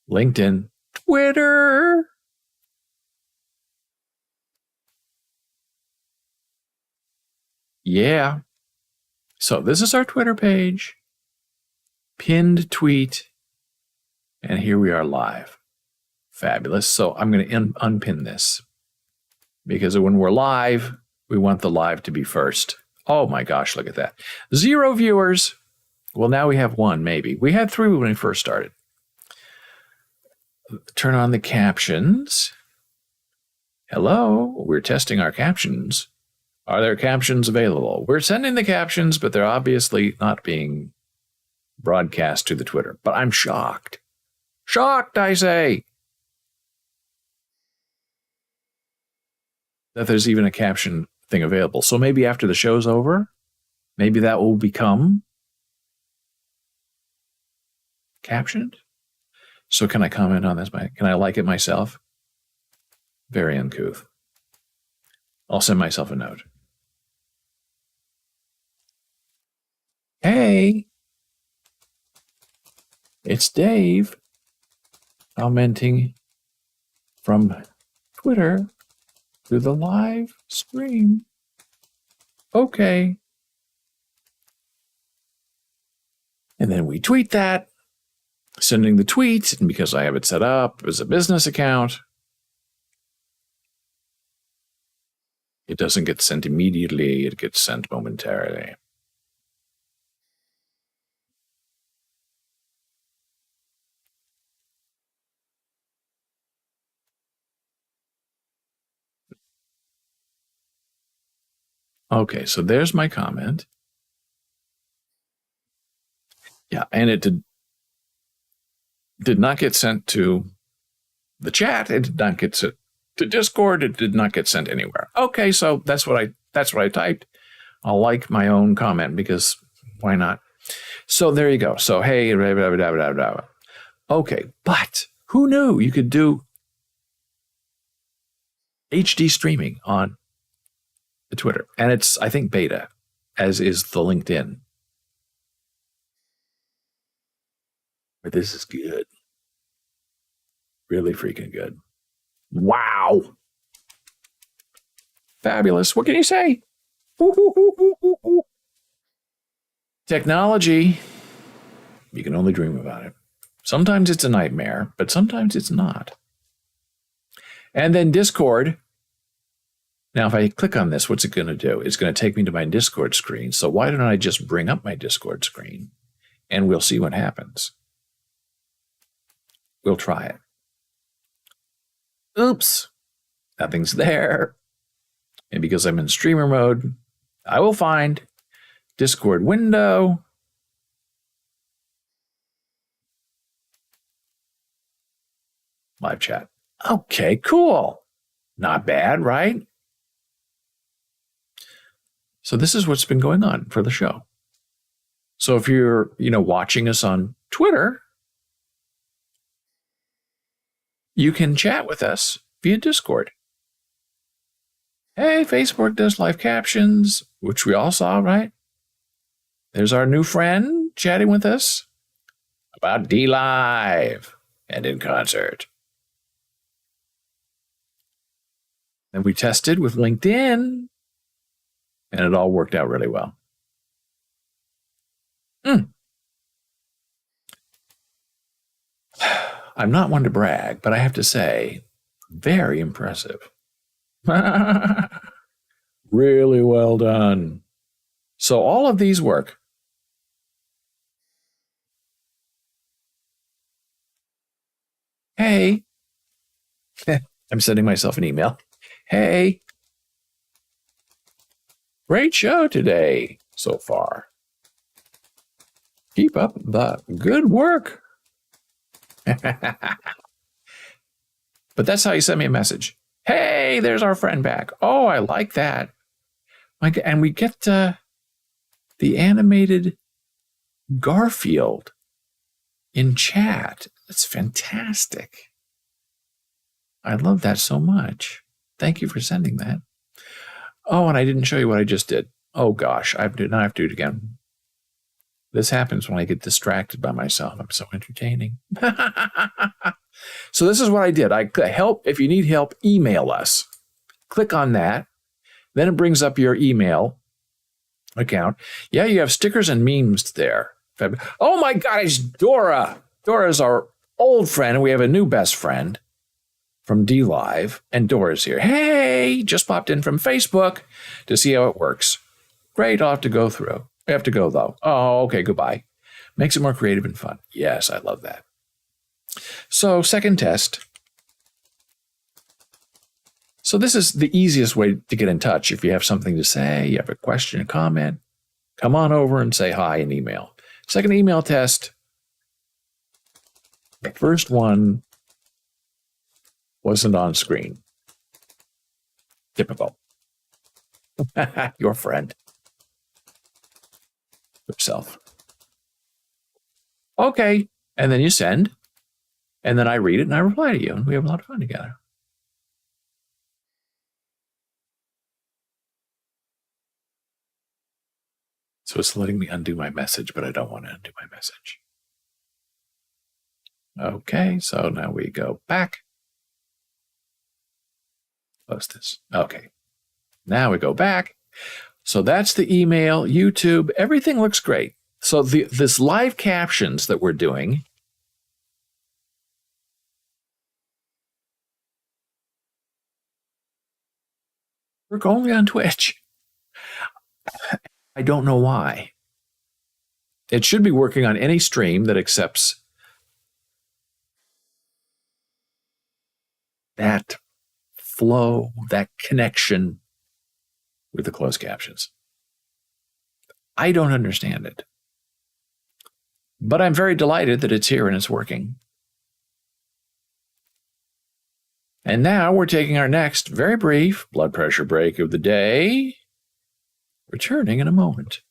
S1: LinkedIn, Twitter. Yeah. So this is our Twitter page. Pinned tweet. And here we are live. Fabulous. So I'm going to unpin this. Because when we're live, we want the live to be first. Oh my gosh, look at that. 0 viewers. Well, now we have 1, maybe. We had 3 when we first started. Turn on the captions. Hello, we're testing our captions. Are there captions available? We're sending the captions, but they're obviously not being broadcast to the Twitter. But I'm shocked. Shocked, I say, that there's even a caption thing available. So maybe after the show's over, maybe that will become captioned. So can I comment on this? Can I like it myself? Very uncouth. I'll send myself a note. Hey, it's Dave commenting from Twitter to the live stream. Okay. And then we tweet that, sending the tweet, and because I have it set up as a business account, it doesn't get sent immediately, it gets sent momentarily. Okay, so there's my comment. Yeah, and it did not get sent to the chat. It did not get sent to Discord. It did not get sent anywhere. Okay, so that's what I typed. I'll like my own comment because why not? So there you go. So hey, blah, blah, blah, blah, blah. Okay, but who knew you could do HD streaming on the Twitter? And it's, I think, beta, as is the LinkedIn. But this is good. Really freaking good. Wow. Fabulous. What can you say? Technology, you can only dream about it. Sometimes it's a nightmare, but sometimes it's not. And then Discord. Now, if I click on this, what's it going to do? It's going to take me to my Discord screen. So why don't I just bring up my Discord screen and we'll see what happens. We'll try it. Oops, nothing's there. And because I'm in streamer mode, I will find Discord window. Live chat. Okay, cool. Not bad, right? So this is what's been going on for the show. So if you're, watching us on Twitter, you can chat with us via Discord. Hey, Facebook does live captions, which we all saw, right? There's our new friend chatting with us about D-Live and in concert. Then we tested with LinkedIn, and it all worked out really well. I'm not one to brag, but I have to say, very impressive. Really well done. So all of these work. Hey, I'm sending myself an email. Hey, great show today so far. Keep up the good work. But that's how you send me a message. Hey, there's our friend back. Oh, I like that. And we get the animated Garfield in chat. That's fantastic. I love that so much. Thank you for sending that. Oh, and I didn't show you what I just did. Oh gosh, I have to do it again. This happens when I get distracted by myself. I'm so entertaining. So this is what I did. If you need help, email us. Click on that. Then it brings up your email account. Yeah, you have stickers and memes there. Oh my God, it's Dora. Dora's our old friend, and we have a new best friend from D Live, and Dora's here. Hey, just popped in from Facebook to see how it works. Great, I'll have to go through. I have to go though. Oh, okay, goodbye. Makes it more creative and fun. Yes, I love that. So, second test. So this is the easiest way to get in touch. If you have something to say, you have a question, a comment, come on over and say hi in email. Second email test. The first one wasn't on screen. Typical. Your friend. Yourself. Okay. And then you send. And then I read it and I reply to you. And we have a lot of fun together. So it's letting me undo my message, but I don't want to undo my message. Okay, so now we go back. Close this. Okay. Now we go back. So that's the email, YouTube. Everything looks great. So this live captions that we're doing work only on Twitch. I don't know why. It should be working on any stream that accepts that flow, that connection with the closed captions. I don't understand it. But I'm very delighted that it's here and it's working. And now we're taking our next very brief blood pressure break of the day, returning in a moment.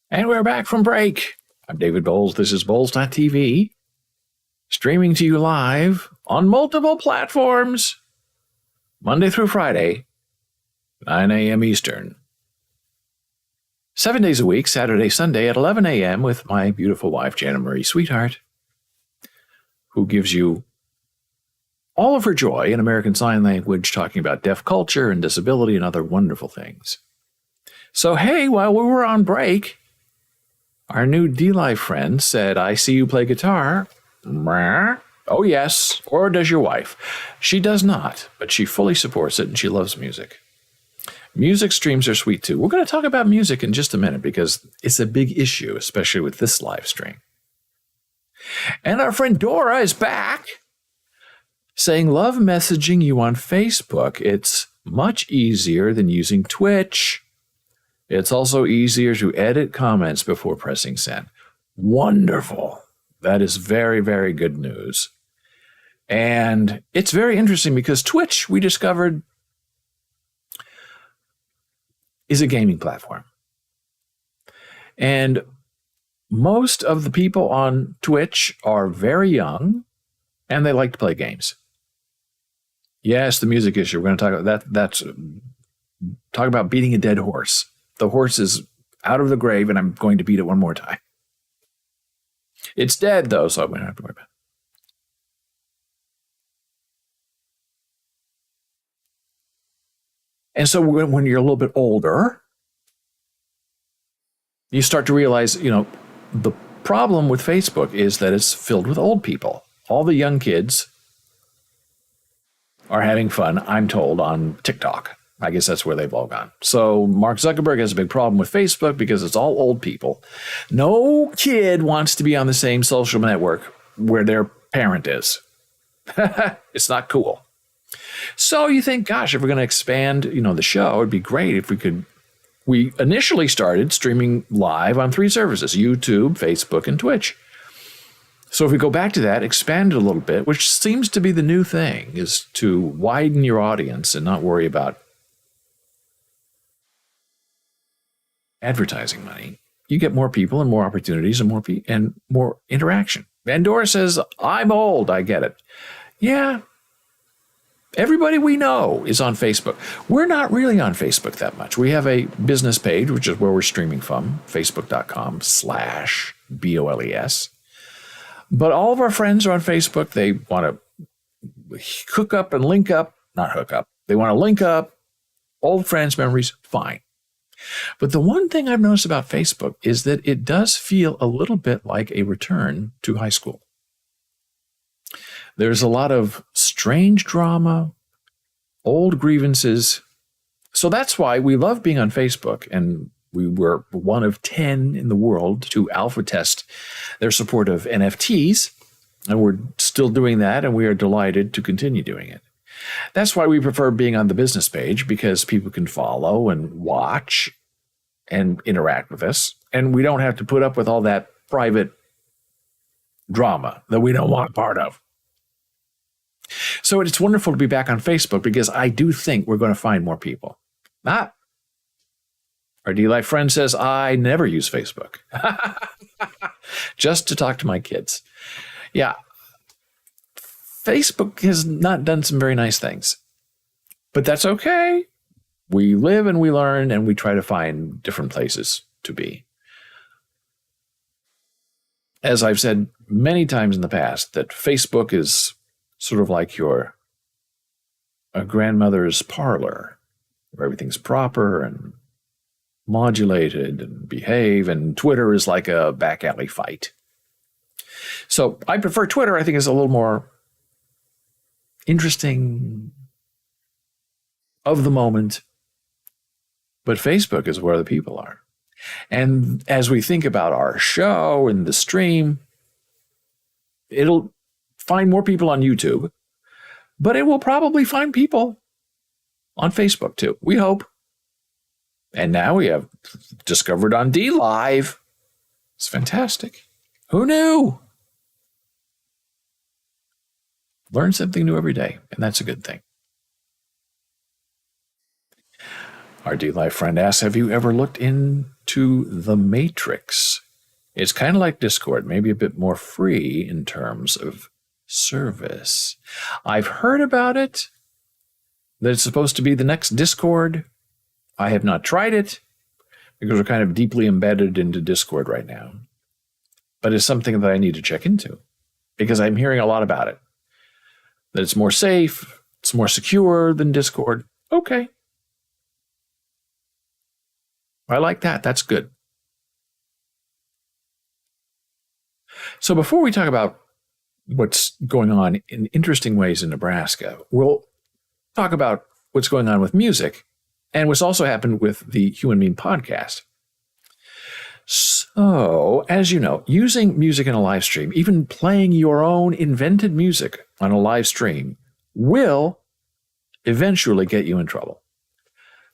S1: And we're back from break. I'm David Boles. This is Boles.tv, streaming to you live on multiple platforms, Monday through Friday, 9 a.m. Eastern. 7 days a week, Saturday, Sunday at 11 a.m. with my beautiful wife, Jana Marie Sweetheart, who gives you all of her joy in American Sign Language, talking about deaf culture and disability and other wonderful things. So, hey, while we were on break, our new D-Life friend said, I see you play guitar. Oh, yes. Or does your wife? She does not, but she fully supports it and she loves music. Music streams are sweet too. We're going to talk about music in just a minute because it's a big issue, especially with this live stream. And our friend Dora is back saying, love messaging you on Facebook. It's much easier than using Twitch. It's also easier to edit comments before pressing send. Wonderful. That is very, very good news. And it's very interesting because Twitch, we discovered, is a gaming platform. And most of the people on Twitch are very young and they like to play games. Yes, the music issue. We're going to talk about that. Talk about beating a dead horse. The horse is out of the grave, and I'm going to beat it one more time. It's dead, though, so we don't have to worry about it. And so when you're a little bit older, you start to realize, the problem with Facebook is that it's filled with old people. All the young kids are having fun, I'm told, on TikTok. I guess that's where they've all gone. So Mark Zuckerberg has a big problem with Facebook because it's all old people. No kid wants to be on the same social network where their parent is. It's not cool. So you think, gosh, if we're going to expand, the show, it'd be great if we could. We initially started streaming live on 3 services: YouTube, Facebook, and Twitch. So if we go back to that, expand it a little bit, which seems to be the new thing, is to widen your audience and not worry about advertising money. You get more people and more opportunities and more interaction. And Dora says, I'm old. I get it. Yeah. Everybody we know is on Facebook. We're not really on Facebook that much. We have a business page, which is where we're streaming from, facebook.com/BOLES. But all of our friends are on Facebook. They want to hook up and link up, not hook up. They want to link up, old friends, memories, fine. But the one thing I've noticed about Facebook is that it does feel a little bit like a return to high school. There's a lot of strange drama, old grievances. So that's why we love being on Facebook, and we were one of 10 in the world to alpha test their support of NFTs, and we're still doing that, and we are delighted to continue doing it. That's why we prefer being on the business page, because people can follow and watch and interact with us, and we don't have to put up with all that private drama that we don't want part of. So it's wonderful to be back on Facebook because I do think we're going to find more people. Our D-Life friend says, I never use Facebook. Just to talk to my kids. Yeah. Facebook has not done some very nice things. But that's okay. We live and we learn and we try to find different places to be. As I've said many times in the past, that Facebook is sort of like your grandmother's parlor, where everything's proper and modulated and behave, and Twitter is like a back alley fight. So I prefer Twitter. I think it's a little more interesting, of the moment, but Facebook is where the people are. And as we think about our show and the stream, it'll find more people on YouTube, but it will probably find people on Facebook too. We hope. And now we have discovered on D-Live. It's fantastic. Who knew? Learn something new every day, and that's a good thing. Our D-Live friend asks, have you ever looked into to the Matrix. It's kind of like Discord, maybe a bit more free in terms of service. I've heard about it, that it's supposed to be the next Discord. I have not tried it because we're kind of deeply embedded into Discord right now. But it's something that I need to check into because I'm hearing a lot about it. That it's more safe, it's more secure than Discord. Okay. I like that. That's good. So before we talk about what's going on in interesting ways in Nebraska, we'll talk about what's going on with music and what's also happened with the Human Mean podcast. So, as you know, using music in a live stream, even playing your own invented music on a live stream, will eventually get you in trouble.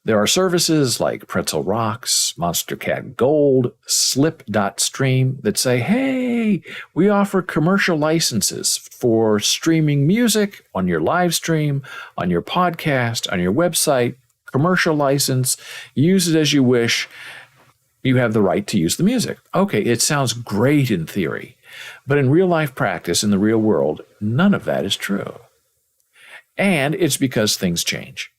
S1: There are services like Pretzel Rocks, Monster Cat Gold, Slip.stream that say, hey, we offer commercial licenses for streaming music on your live stream, on your podcast, on your website, commercial license, use it as you wish. You have the right to use the music. Okay, it sounds great in theory, but in real life practice, in the real world, none of that is true. And it's because things change.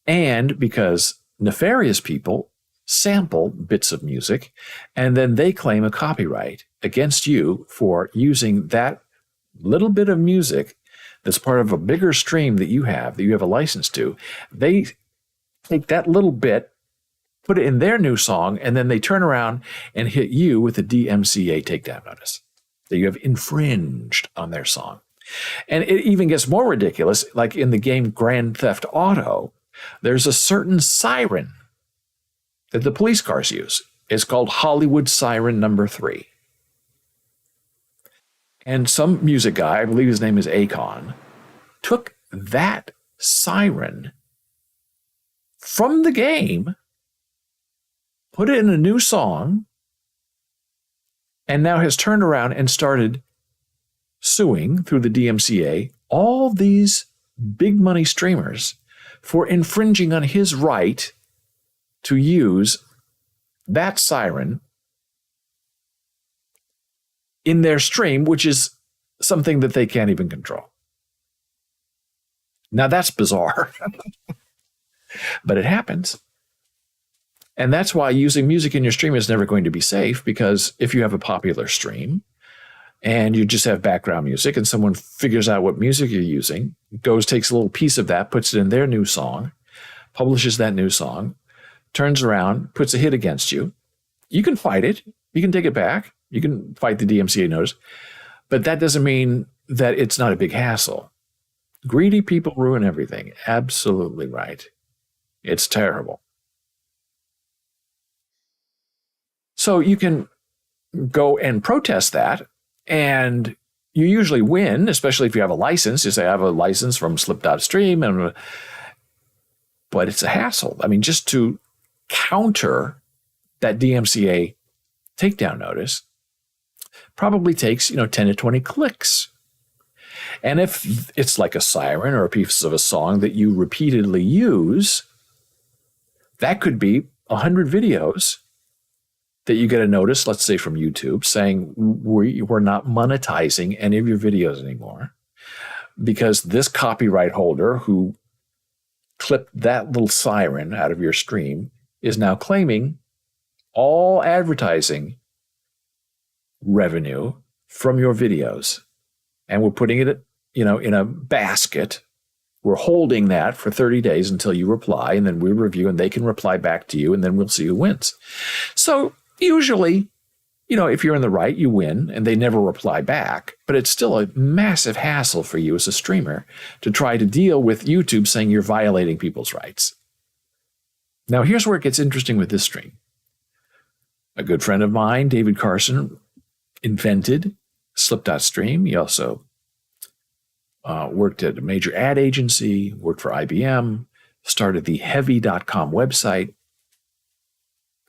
S1: And because nefarious people sample bits of music, and then they claim a copyright against you for using that little bit of music that's part of a bigger stream that you have a license to. They take that little bit, put it in their new song, and then they turn around and hit you with a DMCA takedown notice that you have infringed on their song. And it even gets more ridiculous, like in the game Grand Theft Auto. There's a certain siren that the police cars use. It's called Hollywood Siren number 3. And some music guy, I believe his name is Akon, took that siren from the game, put it in a new song, and now has turned around and started suing through the DMCA all these big money streamers for infringing on his right to use that siren in their stream, which is something that they can't even control. Now that's bizarre, but it happens. And that's why using music in your stream is never going to be safe, because if you have a popular stream and you just have background music and someone figures out what music you're using, takes a little piece of that, puts it in their new song, publishes that new song, turns around, puts a hit against you, you can fight it. You can take it back. You can fight the DMCA notice. But that doesn't mean that it's not a big hassle. Greedy people ruin everything. Absolutely right. It's terrible. So you can go and protest that, and you usually win, especially if you have a license. You say, I have a license from Slip.stream, but it's a hassle. I mean, just to counter that DMCA takedown notice probably takes, 10 to 20 clicks. And if it's like a siren or a piece of a song that you repeatedly use, that could be 100 videos that you get a notice, let's say from YouTube, saying we're not monetizing any of your videos anymore because this copyright holder who clipped that little siren out of your stream is now claiming all advertising revenue from your videos. And we're putting it, in a basket. We're holding that for 30 days until you reply, and then we review, and they can reply back to you, and then we'll see who wins. So usually, if you're in the right, you win, and they never reply back. But it's still a massive hassle for you as a streamer to try to deal with YouTube saying you're violating people's rights. Now, here's where it gets interesting with this stream. A good friend of mine, David Carson, invented Slip.stream. He also worked at a major ad agency, worked for IBM, started the Heavy.com website.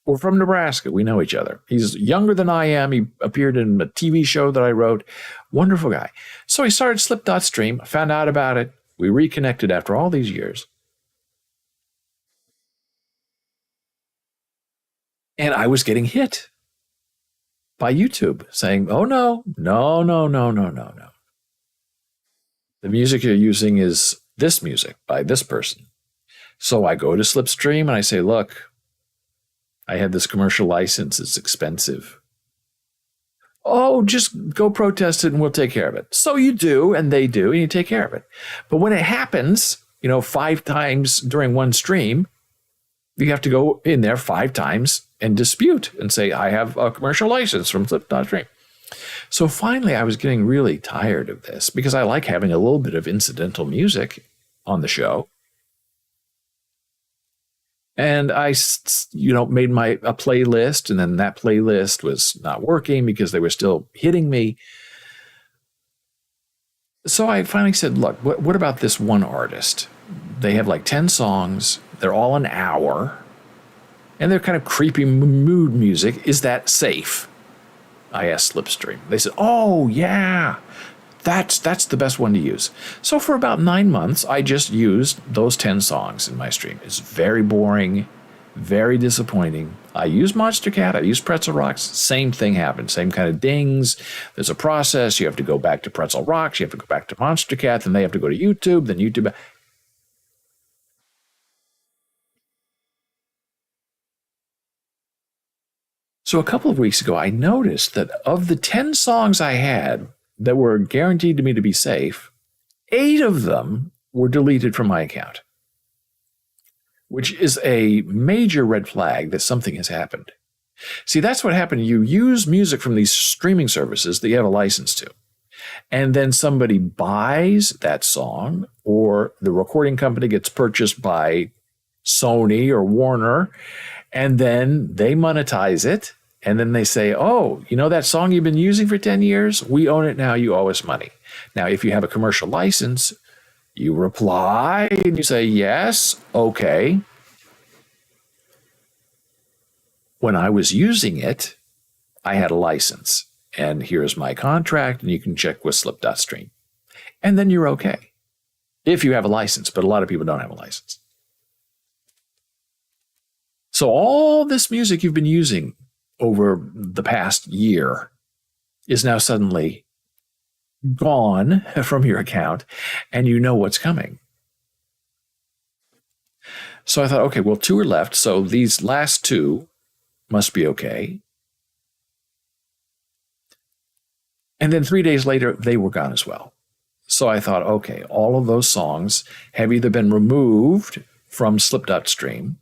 S1: We're from Nebraska. We know each other. He's younger than I am. He appeared in a TV show that I wrote. Wonderful guy. So he started Slip.stream, found out about it. We reconnected after all these years. And I was getting hit by YouTube saying, oh, no. The music you're using is this music by this person. So I go to Slipstream and I say, look, I had this commercial license. It's expensive. Oh, just go protest it and we'll take care of it. So you do, and they do, and you take care of it. But when it happens, 5 times during one stream, you have to go in there 5 times and dispute and say, I have a commercial license from Slip.stream. So finally, I was getting really tired of this because I like having a little bit of incidental music on the show. And I, made a playlist, and then that playlist was not working because they were still hitting me. So I finally said, look, what about this one artist? They have like 10 songs. They're all an hour. And they're kind of creepy mood music. Is that safe? I asked Slipstream. They said, oh, yeah. That's the best one to use. So for about 9 months, I just used those 10 songs in my stream. It's very boring, very disappointing. I use Monster Cat, I use Pretzel Rocks, same thing happened, same kind of dings. There's a process. You have to go back to Pretzel Rocks, you have to go back to Monster Cat, then they have to go to YouTube, then YouTube. So a couple of weeks ago, I noticed that of the 10 songs I had that were guaranteed to me to be safe, 8 of them were deleted from my account, which is a major red flag that something has happened. See, that's what happened. You use music from these streaming services that you have a license to, and then somebody buys that song, or the recording company gets purchased by Sony or Warner, and then they monetize it. And then they say, oh, that song you've been using for 10 years? We own it now. You owe us money. Now, if you have a commercial license, you reply and you say, yes, okay. When I was using it, I had a license. And here's my contract, and you can check with Slip.stream. And then you're okay. If you have a license, but a lot of people don't have a license. So all this music you've been using over the past year is now suddenly gone from your account, and you know what's coming. So I thought, okay, well, 2 are left, so these last 2 must be okay. And then 3 days later, they were gone as well. So I thought, okay, all of those songs have either been removed from Slip.stream,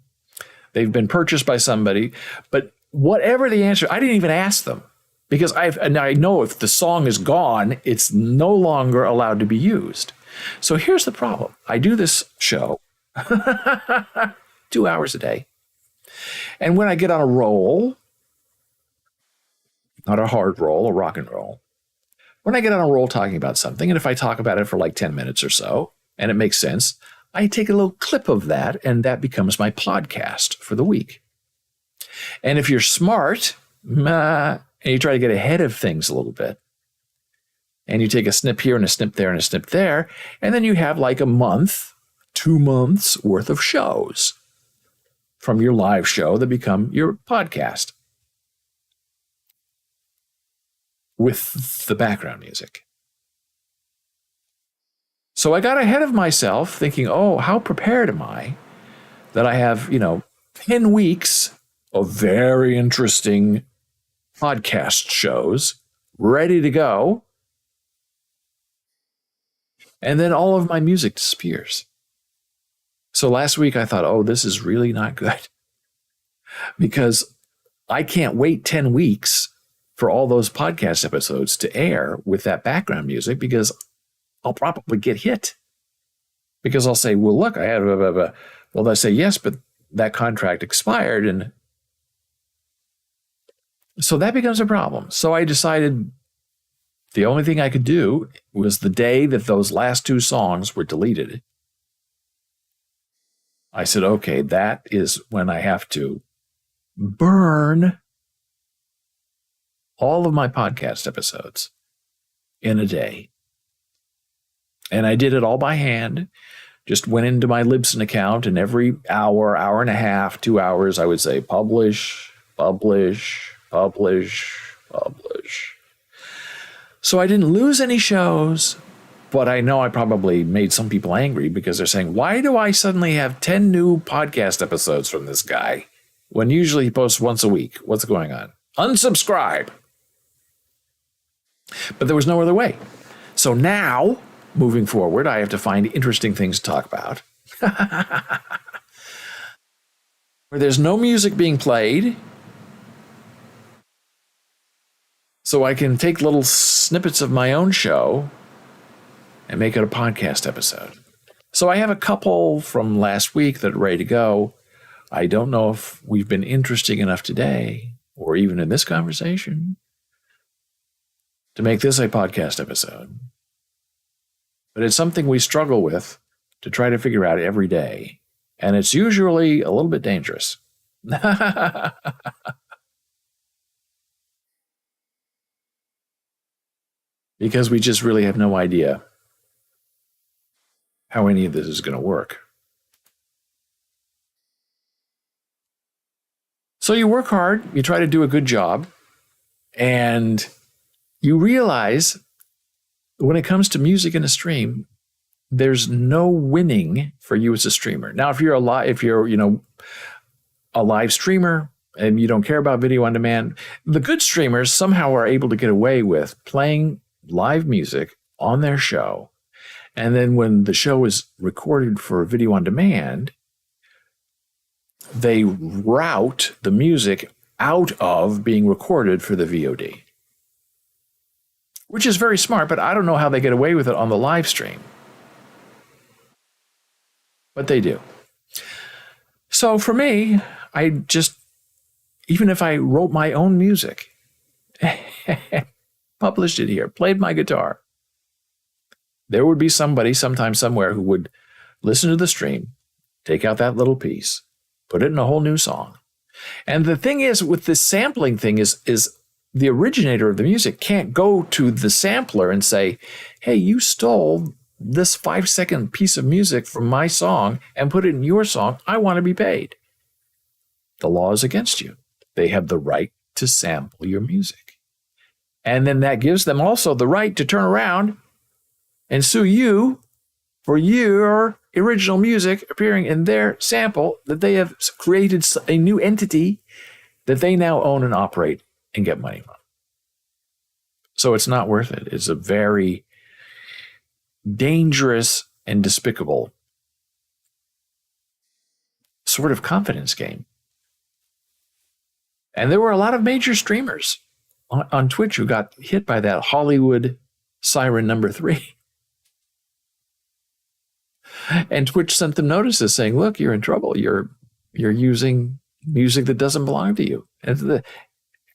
S1: they've been purchased by somebody, but whatever the answer, I didn't even ask them, because I know if the song is gone, it's no longer allowed to be used. So here's the problem. I do this show 2 hours a day. And when I get on a roll, not a hard roll, a rock and roll, when I get on a roll talking about something, and if I talk about it for like 10 minutes or so, and it makes sense, I take a little clip of that, and that becomes my podcast for the week. And if you're smart, and you try to get ahead of things a little bit, and you take a snip here and a snip there and a snip there, and then you have like a month, 2 months worth of shows from your live show that become your podcast with the background music. So I got ahead of myself thinking, oh, how prepared am I that I have, 10 weeks of very interesting podcast shows ready to go. And then all of my music disappears. So last week I thought, oh, this is really not good, because I can't wait 10 weeks for all those podcast episodes to air with that background music, because I'll probably get hit. Because I'll say, well, look, I have well, they'll say, yes, but that contract expired. And so that becomes a problem. So I decided the only thing I could do was the day that those last 2 songs were deleted, I said, okay, that is when I have to burn all of my podcast episodes in a day. And I did it all by hand. Just went into my Libsyn account, and every hour, hour and a half, 2 hours, I would say publish, publish, publish, publish. So I didn't lose any shows, but I know I probably made some people angry because they're saying, why do I suddenly have 10 new podcast episodes from this guy when usually he posts once a week? What's going on? Unsubscribe. But there was no other way. So now, moving forward, I have to find interesting things to talk about. Where there's no music being played, so I can take little snippets of my own show and make it a podcast episode. So I have a couple from last week that are ready to go. I don't know if we've been interesting enough today, or even in this conversation, to make this a podcast episode. But it's something we struggle with to try to figure out every day. And it's usually a little bit dangerous. Because we just really have no idea how any of this is going to work. So you work hard, you try to do a good job, and you realize when it comes to music in a stream, there's no winning for you as a streamer. Now, if you're a live streamer and you don't care about video on demand, the good streamers somehow are able to get away with playing live music on their show. And then when the show is recorded for video on demand, they route the music out of being recorded for the VOD, which is very smart, but I don't know how they get away with it on the live stream. But they do. So for me, I just, even if I wrote my own music, published it here, played my guitar, there would be somebody sometime somewhere who would listen to the stream, take out that little piece, put it in a whole new song. And the thing is, with this sampling thing is the originator of the music can't go to the sampler and say, hey, you stole this 5-second piece of music from my song and put it in your song. I want to be paid. The law is against you. They have the right to sample your music. And then that gives them also the right to turn around and sue you for your original music appearing in their sample that they have created a new entity that they now own and operate and get money from. So it's not worth it. It's a very dangerous and despicable sort of confidence game. And there were a lot of major streamers on Twitch who got hit by that Hollywood siren number 3. And Twitch sent them notices saying, look, you're in trouble. You're using music that doesn't belong to you. And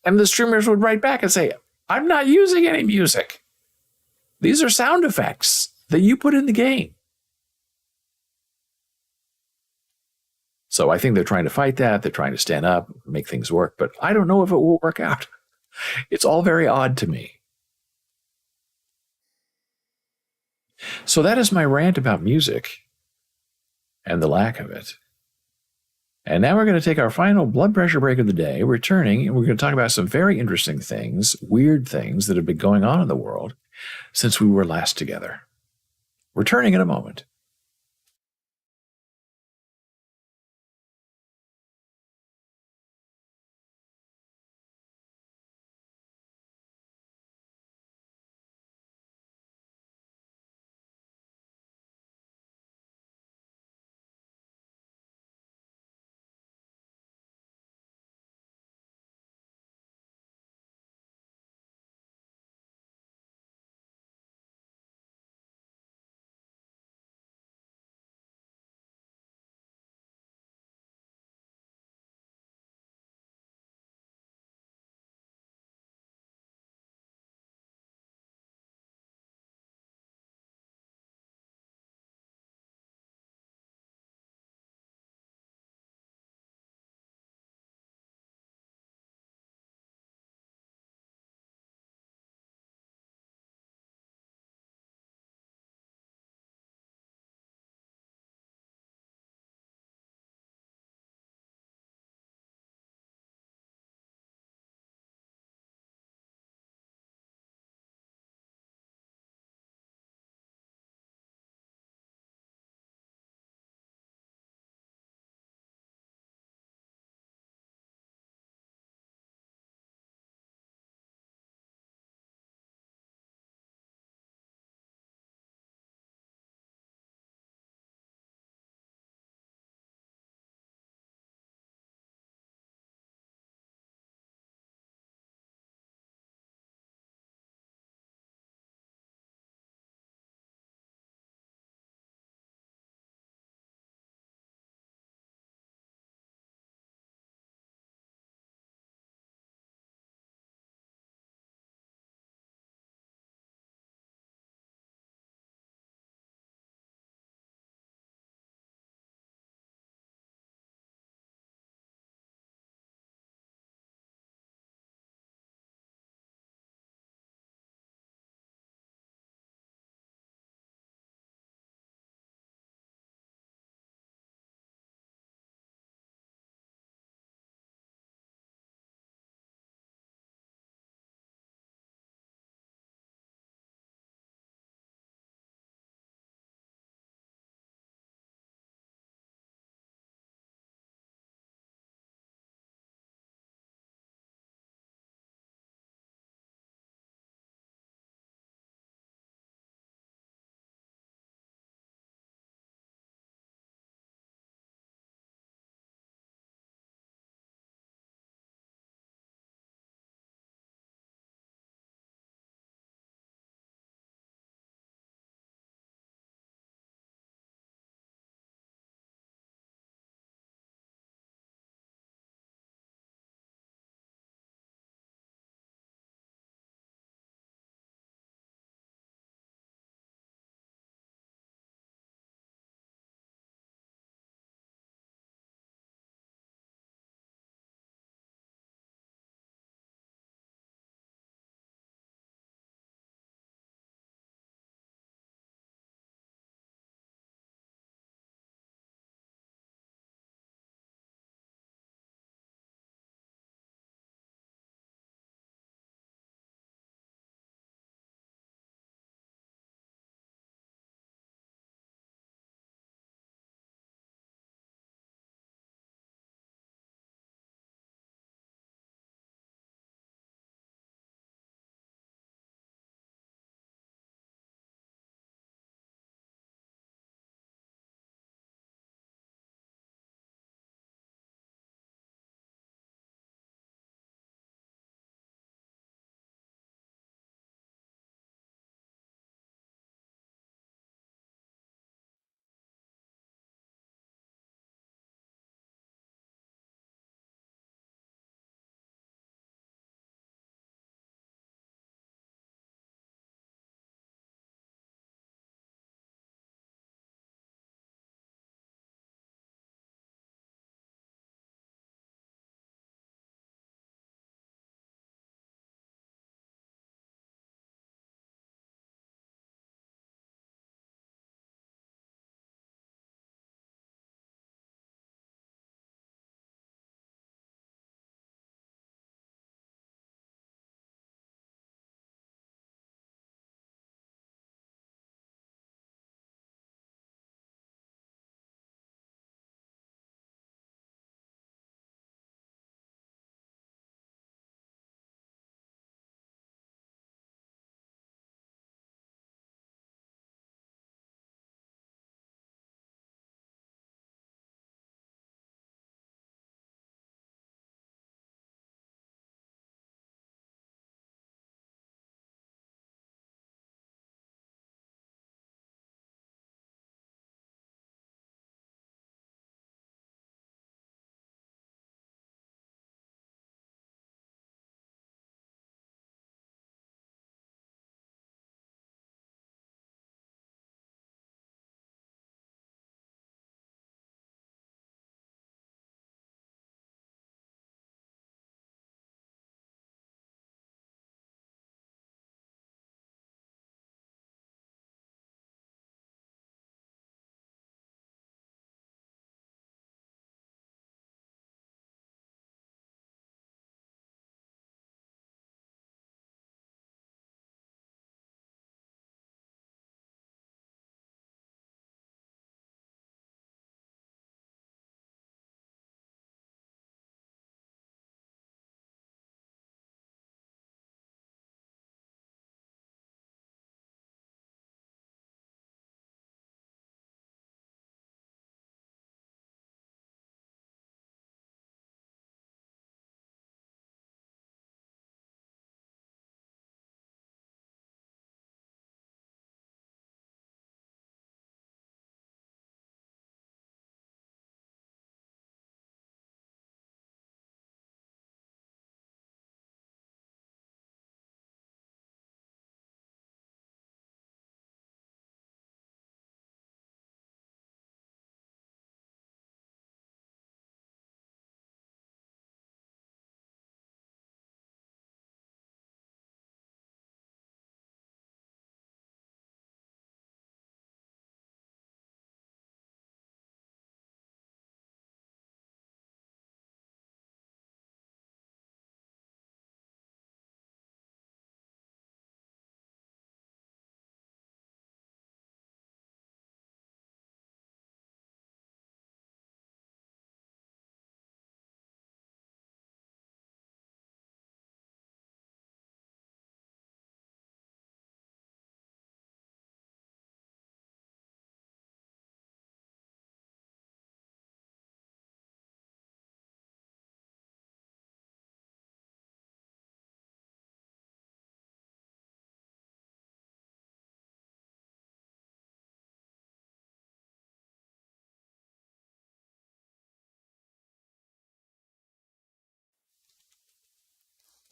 S1: the streamers would write back and say, I'm not using any music. These are sound effects that you put in the game. So I think they're trying to fight that. They're trying to stand up, make things work. But I don't know if it will work out. It's all very odd to me. So that is my rant about music and the lack of it. And now we're going to take our final blood pressure break of the day, returning, and we're going to talk about some very interesting things, weird things that have been going on in the world since we were last together. Returning in a moment.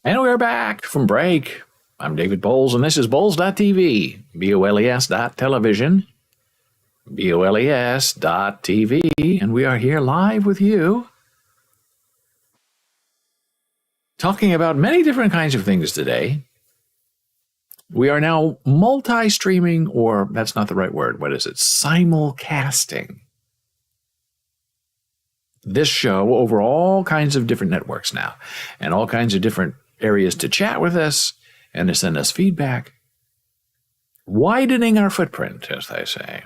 S1: And we're back from break. I'm David Boles, and this is Boles.tv, BOLES.television, BOLES.tv, and we are here live with you, talking about many different kinds of things today. We are now multi-streaming, or that's not the right word. What is it? Simulcasting this show over all kinds of different networks now, and all kinds of different areas to chat with us and to send us feedback, widening our footprint, as they say.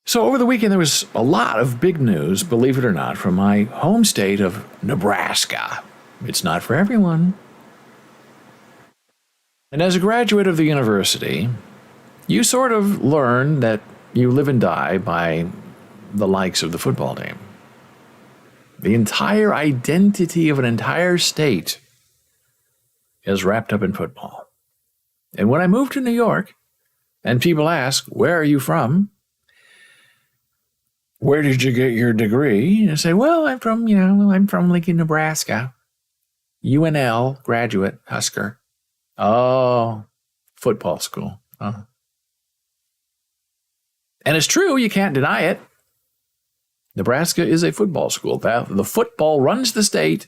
S1: So over the weekend, there was a lot of big news, believe it or not, from my home state of Nebraska. It's not for everyone. And as a graduate of the university, you sort of learn that you live and die by the likes of the football team. The entire identity of an entire state is wrapped up in football. And when I moved to New York, and people ask, where are you from? Where did you get your degree? And I say, well, I'm from Lincoln, Nebraska. UNL, graduate, Husker. Oh, football school. Oh. And it's true, you can't deny it. Nebraska is a football school. The football runs the state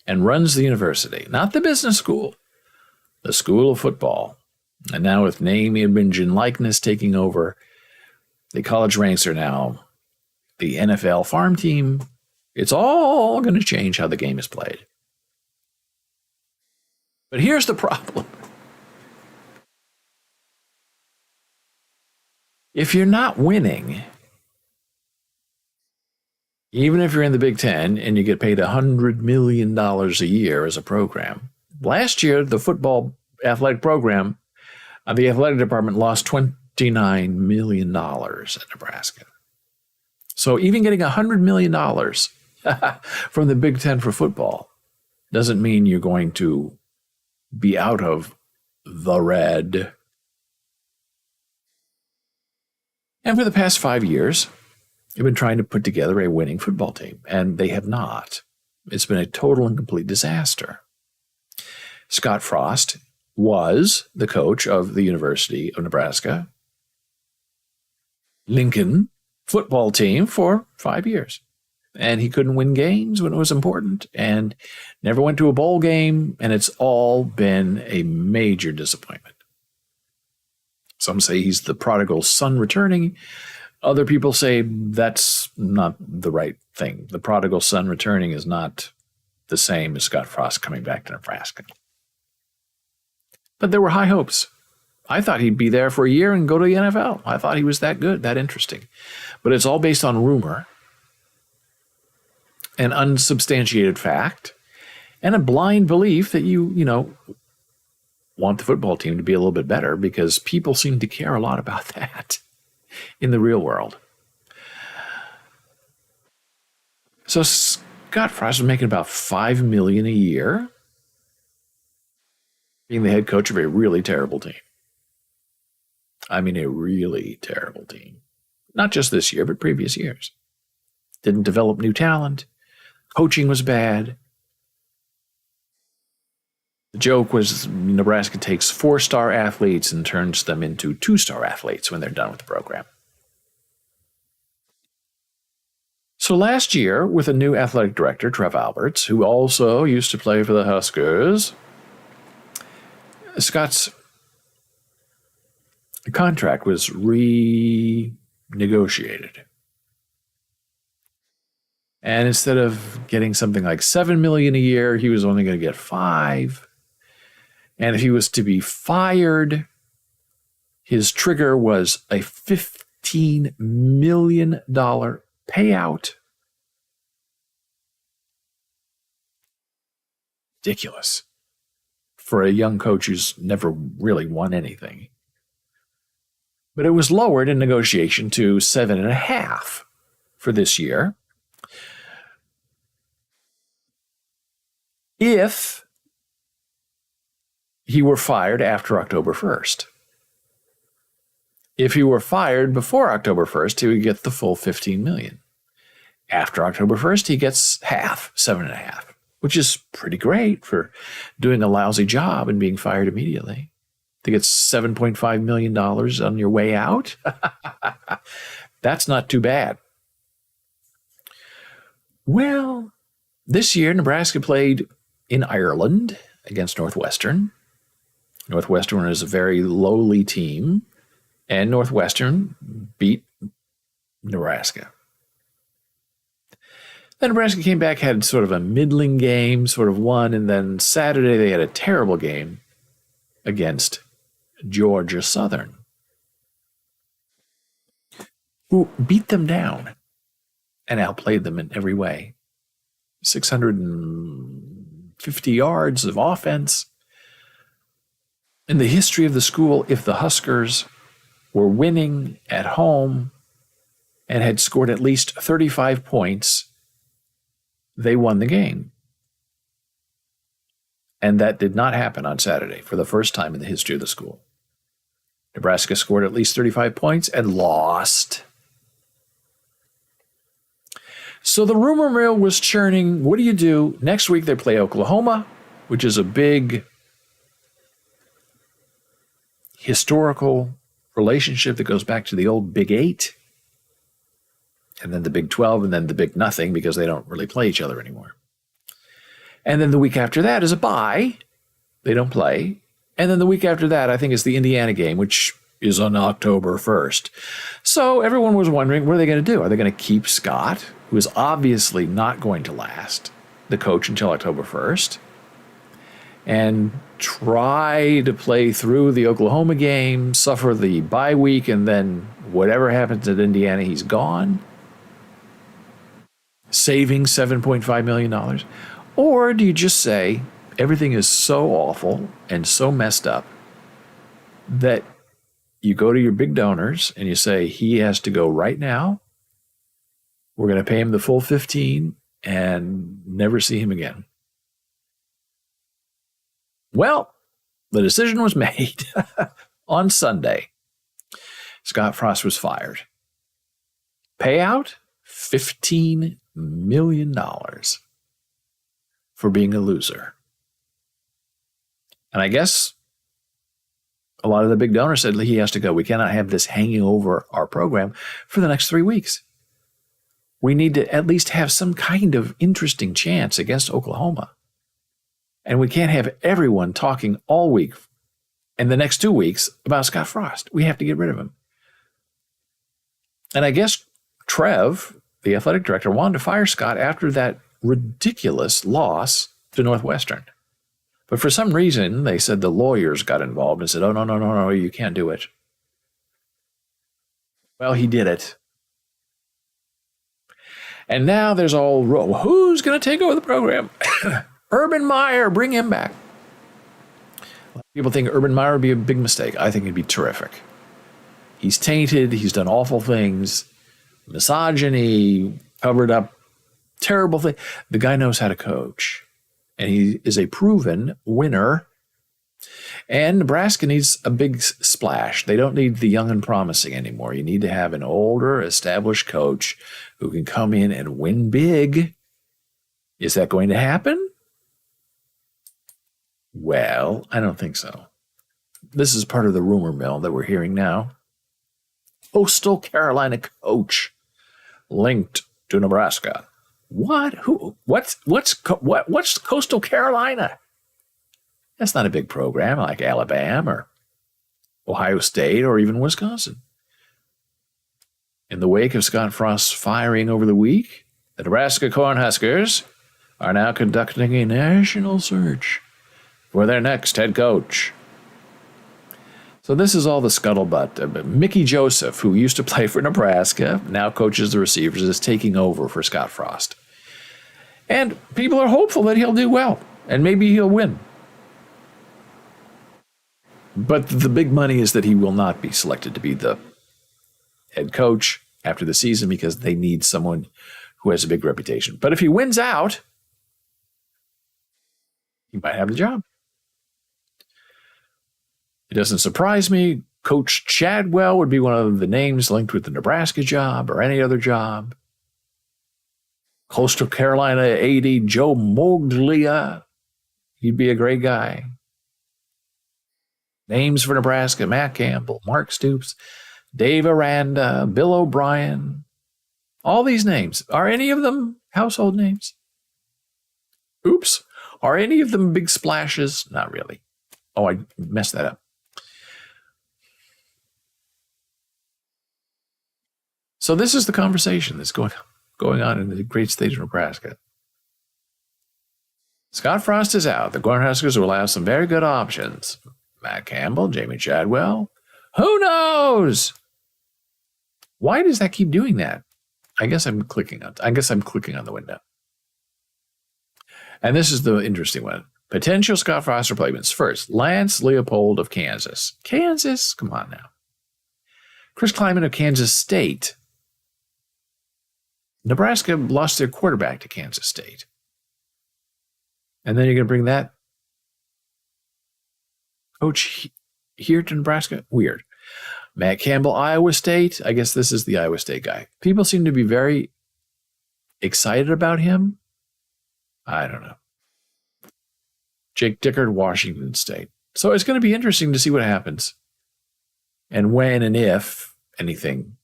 S1: and runs the university, not the business school, the school of football. And now with name, image, and likeness taking over, the college ranks are now the NFL farm team. It's all going to change how the game is played. But here's the problem. If you're not winning, even if you're in the Big Ten and you get paid $100 million a year as a program, last year the football athletic program, the athletic department lost $29 million at Nebraska. So even getting $100 million from the Big Ten for football doesn't mean you're going to be out of the red. And for the past 5 years, they've been trying to put together a winning football team, and they have not. It's been a total and complete disaster. Scott Frost was the coach of the University of Nebraska Lincoln football team for 5 years. And he couldn't win games when it was important and never went to a bowl game, and it's all been a major disappointment. Some say he's the prodigal son returning. Other people say that's not the right thing. The prodigal son returning is not the same as Scott Frost coming back to Nebraska. But there were high hopes. I thought he'd be there for a year and go to the NFL. I thought he was that good, that interesting. But it's all based on rumor, an unsubstantiated fact, and a blind belief that you want the football team to be a little bit better because people seem to care a lot about that in the real world. So Scott Frost was making about $5 million a year, being the head coach of a really terrible team. I mean, a really terrible team. Not just this year, but previous years. Didn't develop new talent. Coaching was bad. The joke was Nebraska takes 4-star athletes and turns them into 2-star athletes when they're done with the program. So last year, with a new athletic director, Trev Alberts, who also used to play for the Huskers, Scott's contract was renegotiated. And instead of getting something like $7 million a year, he was only going to get $5. And if he was to be fired, his trigger was a $15 million payout. Ridiculous for a young coach who's never really won anything. But it was lowered in negotiation to 7.5 for this year. If he were fired after October 1st. If he were fired before October 1st, he would get the full $15 million. After October 1st, he gets half, 7.5, which is pretty great for doing a lousy job and being fired immediately. To get $7.5 million on your way out, that's not too bad. Well, this year, Nebraska played in Ireland against Northwestern. Northwestern is a very lowly team, and Northwestern beat Nebraska. Then Nebraska came back, had sort of a middling game, sort of won, and then Saturday they had a terrible game against Georgia Southern, who beat them down and outplayed them in every way. 650 yards of offense. In the history of the school, if the Huskers were winning at home and had scored at least 35 points, they won the game. And that did not happen on Saturday for the first time in the history of the school. Nebraska scored at least 35 points and lost. So the rumor mill was churning. What do you do? Next week they play Oklahoma, which is a big historical relationship that goes back to the old Big 8, and then the Big 12, and then the Big Nothing, because they don't really play each other anymore. And then the week after that is a bye. They don't play. And then the week after that, I think, is the Indiana game, which is on October 1st. So everyone was wondering, what are they going to do? Are they going to keep Scott, who is obviously not going to last, the coach until October 1st, and try to play through the Oklahoma game, suffer the bye week, and then whatever happens at Indiana, he's gone, saving $7.5 million? Or do you just say, everything is so awful and so messed up that you go to your big donors and you say, he has to go right now. We're going to pay him the full 15 and never see him again. Well, the decision was made on Sunday. Scott Frost was fired. Payout, $15 million for being a loser. And I guess a lot of the big donors said he has to go. We cannot have this hanging over our program for the next 3 weeks. We need to at least have some kind of interesting chance against Oklahoma. And we can't have everyone talking all week and the next 2 weeks about Scott Frost. We have to get rid of him. And I guess Trev, the athletic director, wanted to fire Scott after that ridiculous loss to Northwestern. But for some reason, they said the lawyers got involved and said, oh, no, you can't do it. Well, he did it. And now there's all, who's going to take over the program? Urban Meyer, bring him back. People think Urban Meyer would be a big mistake. I think it'd be terrific. He's tainted. He's done awful things. Misogyny, covered up terrible things. The guy knows how to coach. And he is a proven winner. And Nebraska needs a big splash. They don't need the young and promising anymore. You need to have an older, established coach who can come in and win big. Is that going to happen? Well, I don't think so. This is part of the rumor mill that we're hearing now. Coastal Carolina coach linked to Nebraska. What? Who? What's Coastal Carolina? That's not a big program like Alabama or Ohio State or even Wisconsin. In the wake of Scott Frost's firing over the week, the Nebraska Cornhuskers are now conducting a national search for their next head coach. So this is all the scuttlebutt. Mickey Joseph, who used to play for Nebraska, now coaches the receivers, is taking over for Scott Frost. And people are hopeful that he'll do well, and maybe he'll win. But the big money is that he will not be selected to be the head coach after the season because they need someone who has a big reputation. But if he wins out, he might have the job. It doesn't surprise me. Coach Chadwell would be one of the names linked with the Nebraska job or any other job. Coastal Carolina AD Joe Moglia. He'd be a great guy. Names for Nebraska: Matt Campbell, Mark Stoops, Dave Aranda, Bill O'Brien. All these names. Are any of them household names? Oops. Are any of them big splashes? Not really. Oh, I messed that up. So this is the conversation that's going on in the great state of Nebraska. Scott Frost is out. The Cornhuskers will have some very good options. Matt Campbell, Jamie Chadwell. Who knows? Why does that keep doing that? I guess I'm clicking on the window. And this is the interesting one. Potential Scott Frost replacements. First, Lance Leopold of Kansas. Kansas? Come on now. Chris Kleiman of Kansas State. Nebraska lost their quarterback to Kansas State. And then you're going to bring that coach here to Nebraska? Weird. Matt Campbell, Iowa State. I guess this is the Iowa State guy. People seem to be very excited about him. I don't know. Jake Dickert, Washington State. So it's going to be interesting to see what happens and when and if anything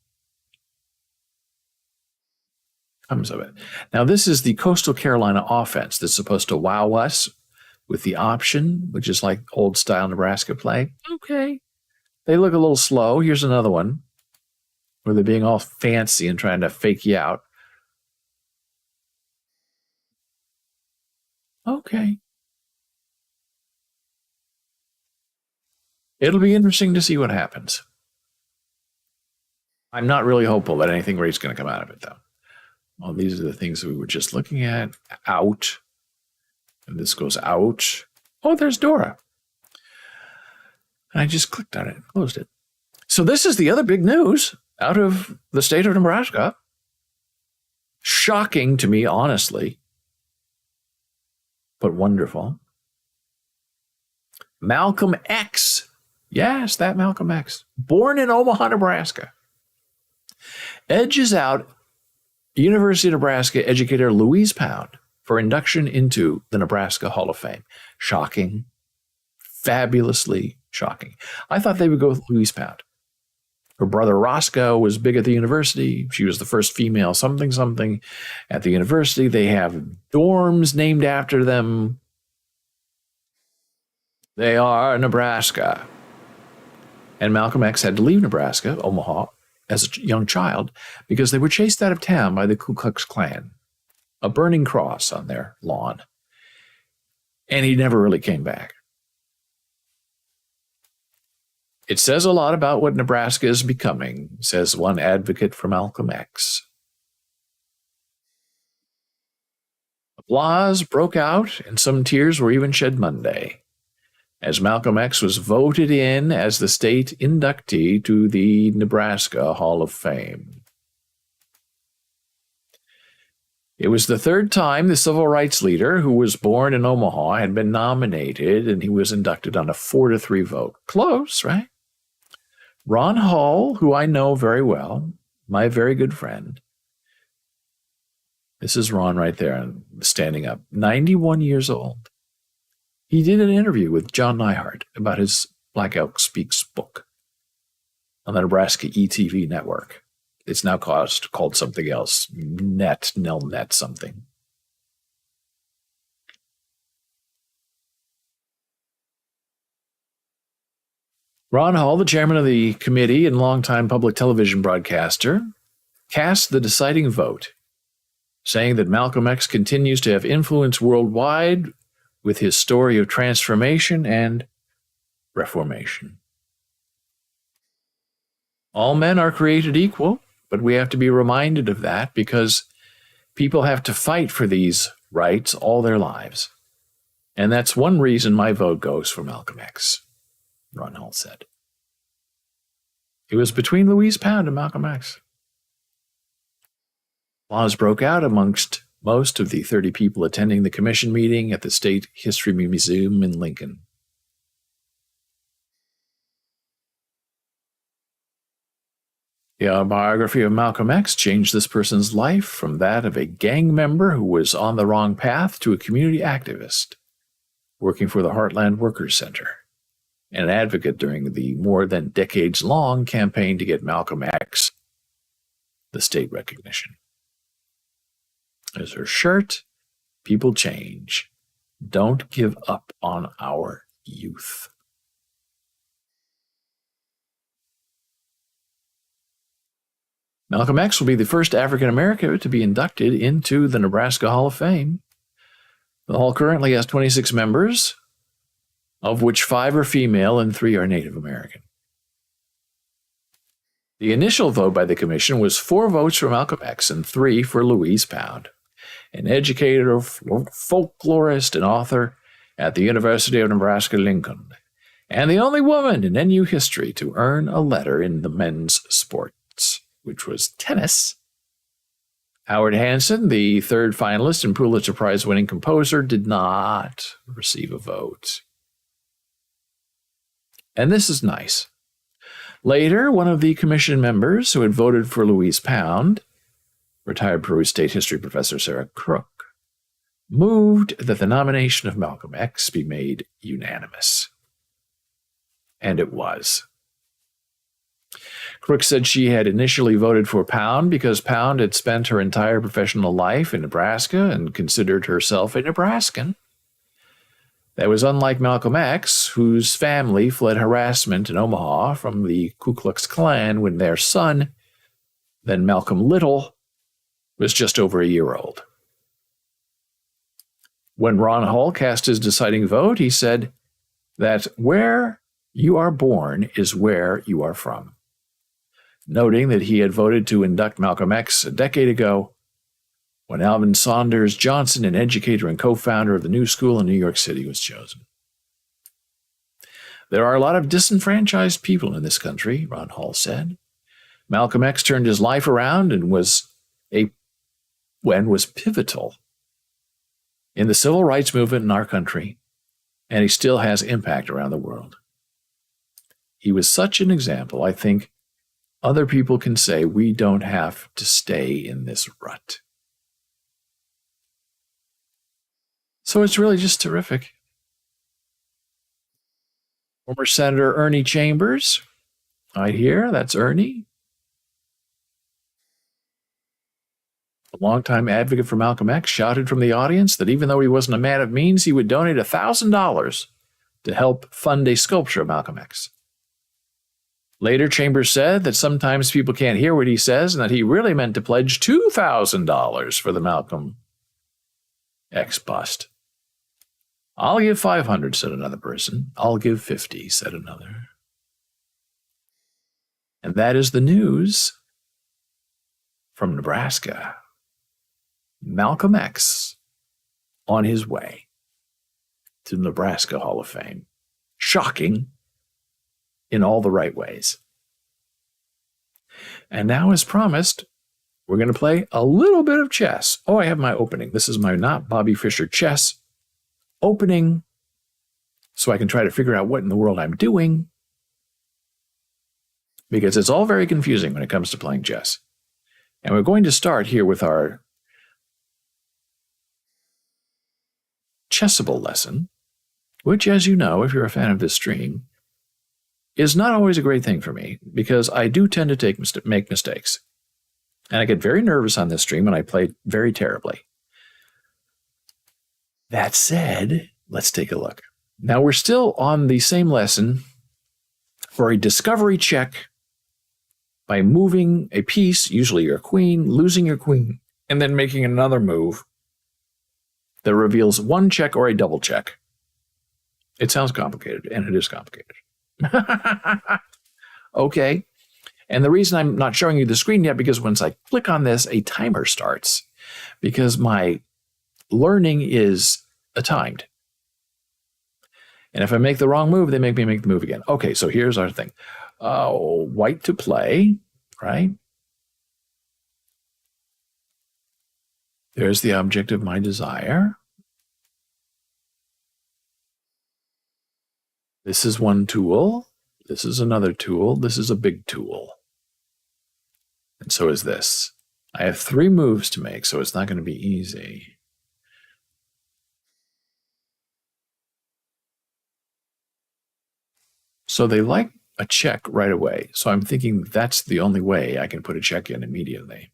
S1: comes of it. Now, this is the Coastal Carolina offense that's supposed to wow us with the option, which is like old style Nebraska play. Okay. They look a little slow. Here's another one where they're being all fancy and trying to fake you out. Okay. It'll be interesting to see what happens. I'm not really hopeful that anything great's going to come out of it, though. Well, these are the things that we were just looking at. Out. And this goes out. Oh, there's Dora. And I just clicked on it and closed it. So this is the other big news out of the state of Nebraska. Shocking to me, honestly, but wonderful. Malcolm X. Yes, that Malcolm X. Born in Omaha, Nebraska. Edges out University of Nebraska educator Louise Pound for induction into the Nebraska Hall of Fame. Shocking. Fabulously shocking. I thought they would go with Louise Pound. Her brother Roscoe was big at the university. She was the first female something at the university. They have dorms named after them. They are Nebraska. And Malcolm X had to leave Nebraska, Omaha, as a young child because they were chased out of town by the Ku Klux Klan, a burning cross on their lawn. And he never really came back. It says a lot about what Nebraska is becoming, says one advocate for Malcolm X. Applause broke out, and some tears were even shed Monday, as Malcolm X was voted in as the state inductee to the Nebraska Hall of Fame. It was the third time the civil rights leader, who was born in Omaha, had been nominated, and he was inducted on a 4-3 vote. Close, right? Ron Hall, who I know very well, my very good friend. This is Ron right there, standing up, 91 years old. He did an interview with John Neihart about his Black Elk Speaks book on the Nebraska ETV network. It's now called something else, Nelnet something. Ron Hall, the chairman of the committee and longtime public television broadcaster, cast the deciding vote, saying that Malcolm X continues to have influence worldwide with his story of transformation and reformation. All men are created equal, but we have to be reminded of that because people have to fight for these rights all their lives. And that's one reason my vote goes for Malcolm X, Ron Hall said. It was between Louise Pound and Malcolm X. Applause broke out amongst most of the 30 people attending the commission meeting at the State History Museum in Lincoln. The biography of Malcolm X changed this person's life from that of a gang member who was on the wrong path to a community activist working for the Heartland Workers Center and an advocate during the more than decades-long campaign to get Malcolm X the state recognition. There's her shirt. People change. Don't give up on our youth. Malcolm X will be the first African American to be inducted into the Nebraska Hall of Fame. The hall currently has 26 members, of which 5 are female and 3 are Native American. The initial vote by the commission was 4 votes for Malcolm X and 3 for Louise Pound, an educator, folklorist, and author at the University of Nebraska-Lincoln, and the only woman in NU history to earn a letter in the men's sports, which was tennis. Howard Hanson, the third finalist and Pulitzer Prize-winning composer, did not receive a vote. And this is nice. Later, one of the commission members who had voted for Louise Pound, retired Peru State history professor Sarah Crook, moved that the nomination of Malcolm X be made unanimous. And it was. Crook said she had initially voted for Pound because Pound had spent her entire professional life in Nebraska and considered herself a Nebraskan. That was unlike Malcolm X, whose family fled harassment in Omaha from the Ku Klux Klan when their son, then Malcolm Little, was just over a year old. When Ron Hall cast his deciding vote, he said that where you are born is where you are from, noting that he had voted to induct Malcolm X a decade ago when Alvin Saunders Johnson, an educator and co-founder of the New School in New York City, was chosen. There are a lot of disenfranchised people in this country, Ron Hall said. Malcolm X turned his life around and was pivotal in the civil rights movement in our country, and he still has impact around the world. He was such an example, I think other people can say we don't have to stay in this rut. So it's really just terrific. Former Senator Ernie Chambers, right here, that's Ernie. A longtime advocate for Malcolm X shouted from the audience that even though he wasn't a man of means, he would donate $1,000 to help fund a sculpture of Malcolm X. Later, Chambers said that sometimes people can't hear what he says and that he really meant to pledge $2,000 for the Malcolm X bust. I'll give $500, said another person. I'll give $50, said another. And that is the news from Nebraska. Malcolm X on his way to the Nebraska Hall of Fame. Shocking in all the right ways. And now, as promised, we're going to play a little bit of chess. Oh, I have my opening. This is my Not Bobby Fischer chess opening, so I can try to figure out what in the world I'm doing, because it's all very confusing when it comes to playing chess. And we're going to start here with our chessable lesson, which, as you know, if you're a fan of this stream, is not always a great thing for me, because I do tend to make mistakes. And I get very nervous on this stream, and I play very terribly. That said, let's take a look. Now, we're still on the same lesson for a discovery check by moving a piece, usually your queen, losing your queen, and then making another move that reveals one check or a double check. It sounds complicated, and it is complicated. Okay. And the reason I'm not showing you the screen yet, because once I click on this, a timer starts, because my learning is timed. And if I make the wrong move, they make me make the move again. Okay, so here's our thing. White to play, right? There's the object of my desire. This is one tool. This is another tool. This is a big tool. And so is this. I have 3 moves to make, so it's not going to be easy. So they like a check right away. So I'm thinking that's the only way I can put a check in immediately.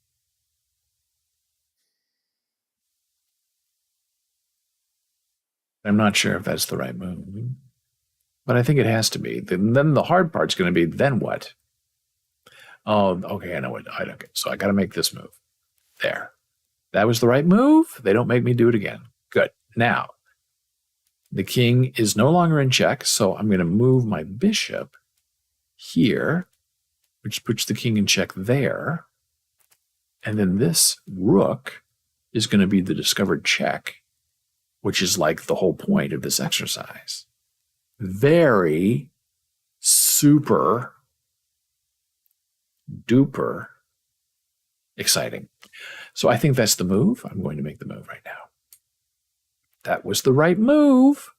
S1: I'm not sure if that's the right move, but I think it has to be. Then the hard part's going to be, then what? Oh, okay, I know what. Okay, so I got to make this move. There. That was the right move. They don't make me do it again. Good. Now, the king is no longer in check, so I'm going to move my bishop here, which puts the king in check there. And then this rook is going to be the discovered check, which is like the whole point of this exercise. Very super duper exciting. So I think that's the move. I'm going to make the move right now. That was the right move.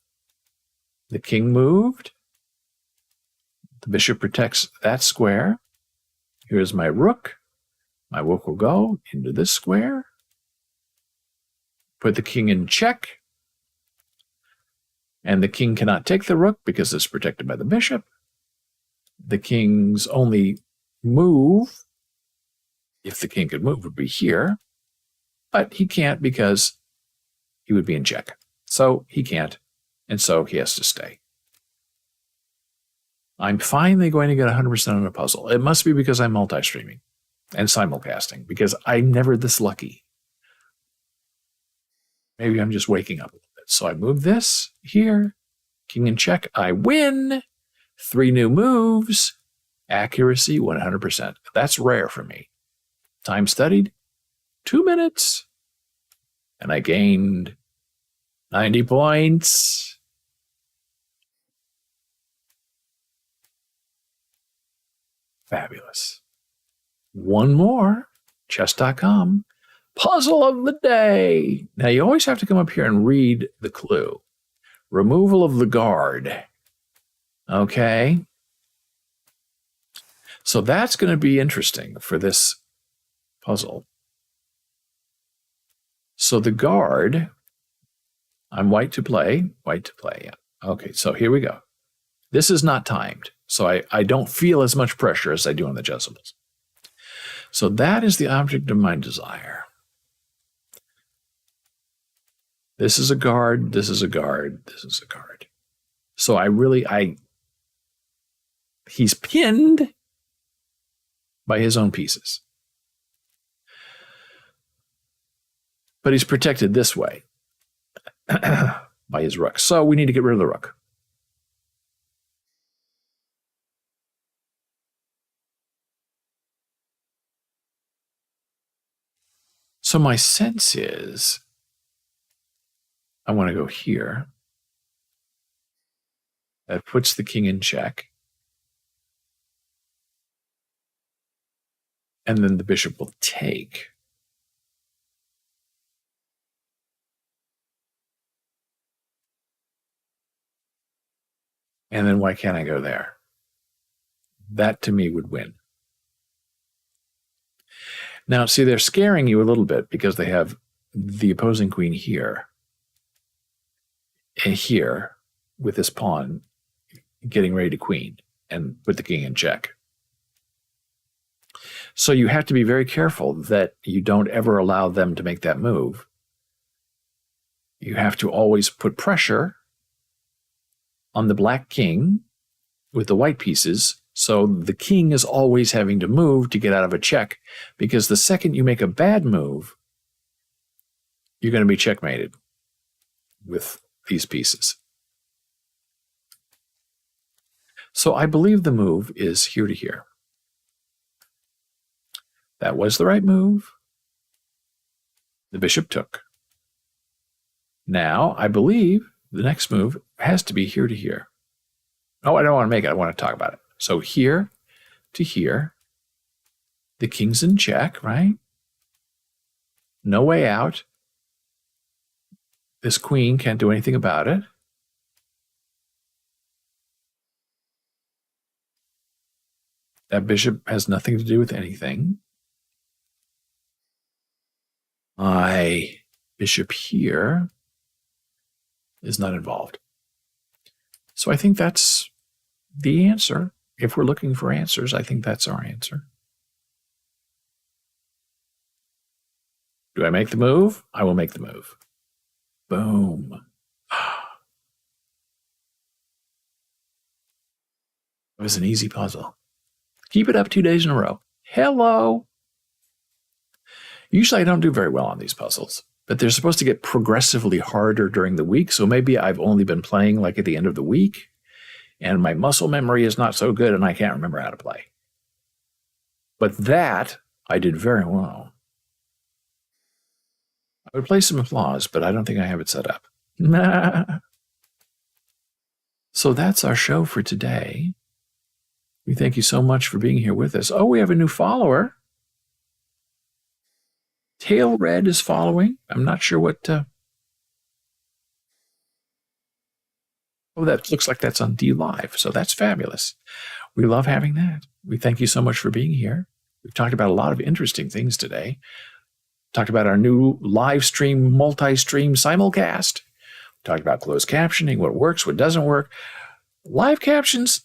S1: The king moved. The bishop protects that square. Here's my rook. My rook will go into this square. Put the king in check. And the king cannot take the rook because it's protected by the bishop. The king's only move, if the king could move, would be here. But he can't because he would be in check. So he can't. And so he has to stay. I'm finally going to get 100% on a puzzle. It must be because I'm multi-streaming and simulcasting, because I'm never this lucky. Maybe I'm just waking up a little bit. So I move this here. King in check. I win. 3 new moves. Accuracy 100%. That's rare for me. Time studied 2 minutes. And I gained 90 points. Fabulous. One more. Chess.com. Puzzle of the day. Now you always have to come up here and read the clue. Removal of the guard. Okay. So that's going to be interesting for this puzzle. So the guard, I'm white to play. Yeah. Okay, so here we go. This is not timed, so I don't feel as much pressure as I do on the chessables. So that is the object of my desire. This is a guard, this is a guard, this is a guard. So he's pinned by his own pieces. But he's protected this way by his rook. So we need to get rid of the rook. So my sense is I want to go here. That puts the king in check. And then the bishop will take. And then why can't I go there? That to me would win. Now, see, they're scaring you a little bit because they have the opposing queen here and here with this pawn getting ready to queen and put the king in check. So you have to be very careful that you don't ever allow them to make that move. You have to always put pressure on the black king with the white pieces, so the king is always having to move to get out of a check, because the second you make a bad move, you're going to be checkmated with these pieces. So I believe the move is here to here. That was the right move. The bishop took. Now, I believe the next move has to be here to here. Oh, I don't want to make it. I want to talk about it. So here to here. The king's in check, right? No way out. This queen can't do anything about it. That bishop has nothing to do with anything. my bishop here is not involved. So I think that's the answer. If we're looking for answers, I think that's our answer. Do I make the move? I will make the move. Boom. It was an easy puzzle. Keep it up 2 days in a row. Hello. Usually I don't do very well on these puzzles, but they're supposed to get progressively harder during the week. So maybe I've only been playing like at the end of the week and my muscle memory is not so good and I can't remember how to play. But that I did very well. I would play some applause, but I don't think I have it set up. So that's our show for today. We thank you so much for being here with us. Oh, we have a new follower. Tail Red is following. I'm not sure what... Oh, that looks like that's on D Live, so that's fabulous. We love having that. We thank you so much for being here. We've talked about a lot of interesting things today. Talked about our new live stream, multi-stream simulcast. Talked about closed captioning, what works, what doesn't work. Live captions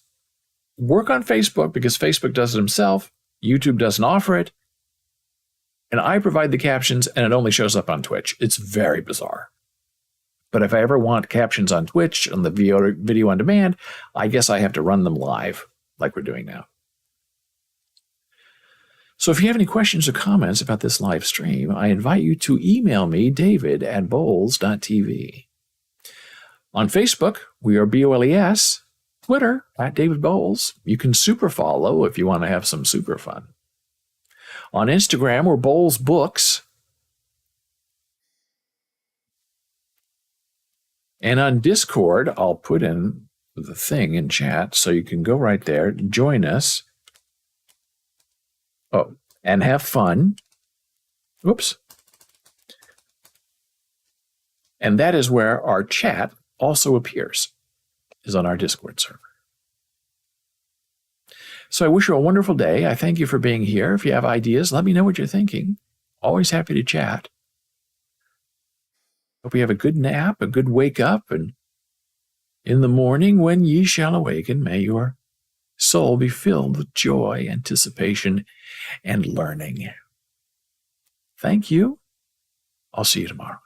S1: work on Facebook because Facebook does it himself. YouTube doesn't offer it. And I provide the captions and it only shows up on Twitch. It's very bizarre. But if I ever want captions on Twitch, on the video on demand, I guess I have to run them live like we're doing now. So if you have any questions or comments about this live stream, I invite you to email me, david@boles.tv. On Facebook, we are BOLES. Twitter, @David Boles. You can super follow if you want to have some super fun. On Instagram, we're Boles Books. And on Discord, I'll put in the thing in chat so you can go right there, join us. Oh, and have fun. Oops. And that is where our chat also appears, is on our Discord server. So I wish you a wonderful day. I thank you for being here. If you have ideas, let me know what you're thinking. Always happy to chat. Hope you have a good nap, a good wake up, and in the morning when ye shall awaken, may your soul be filled with joy, anticipation, and learning. Thank you. I'll see you tomorrow.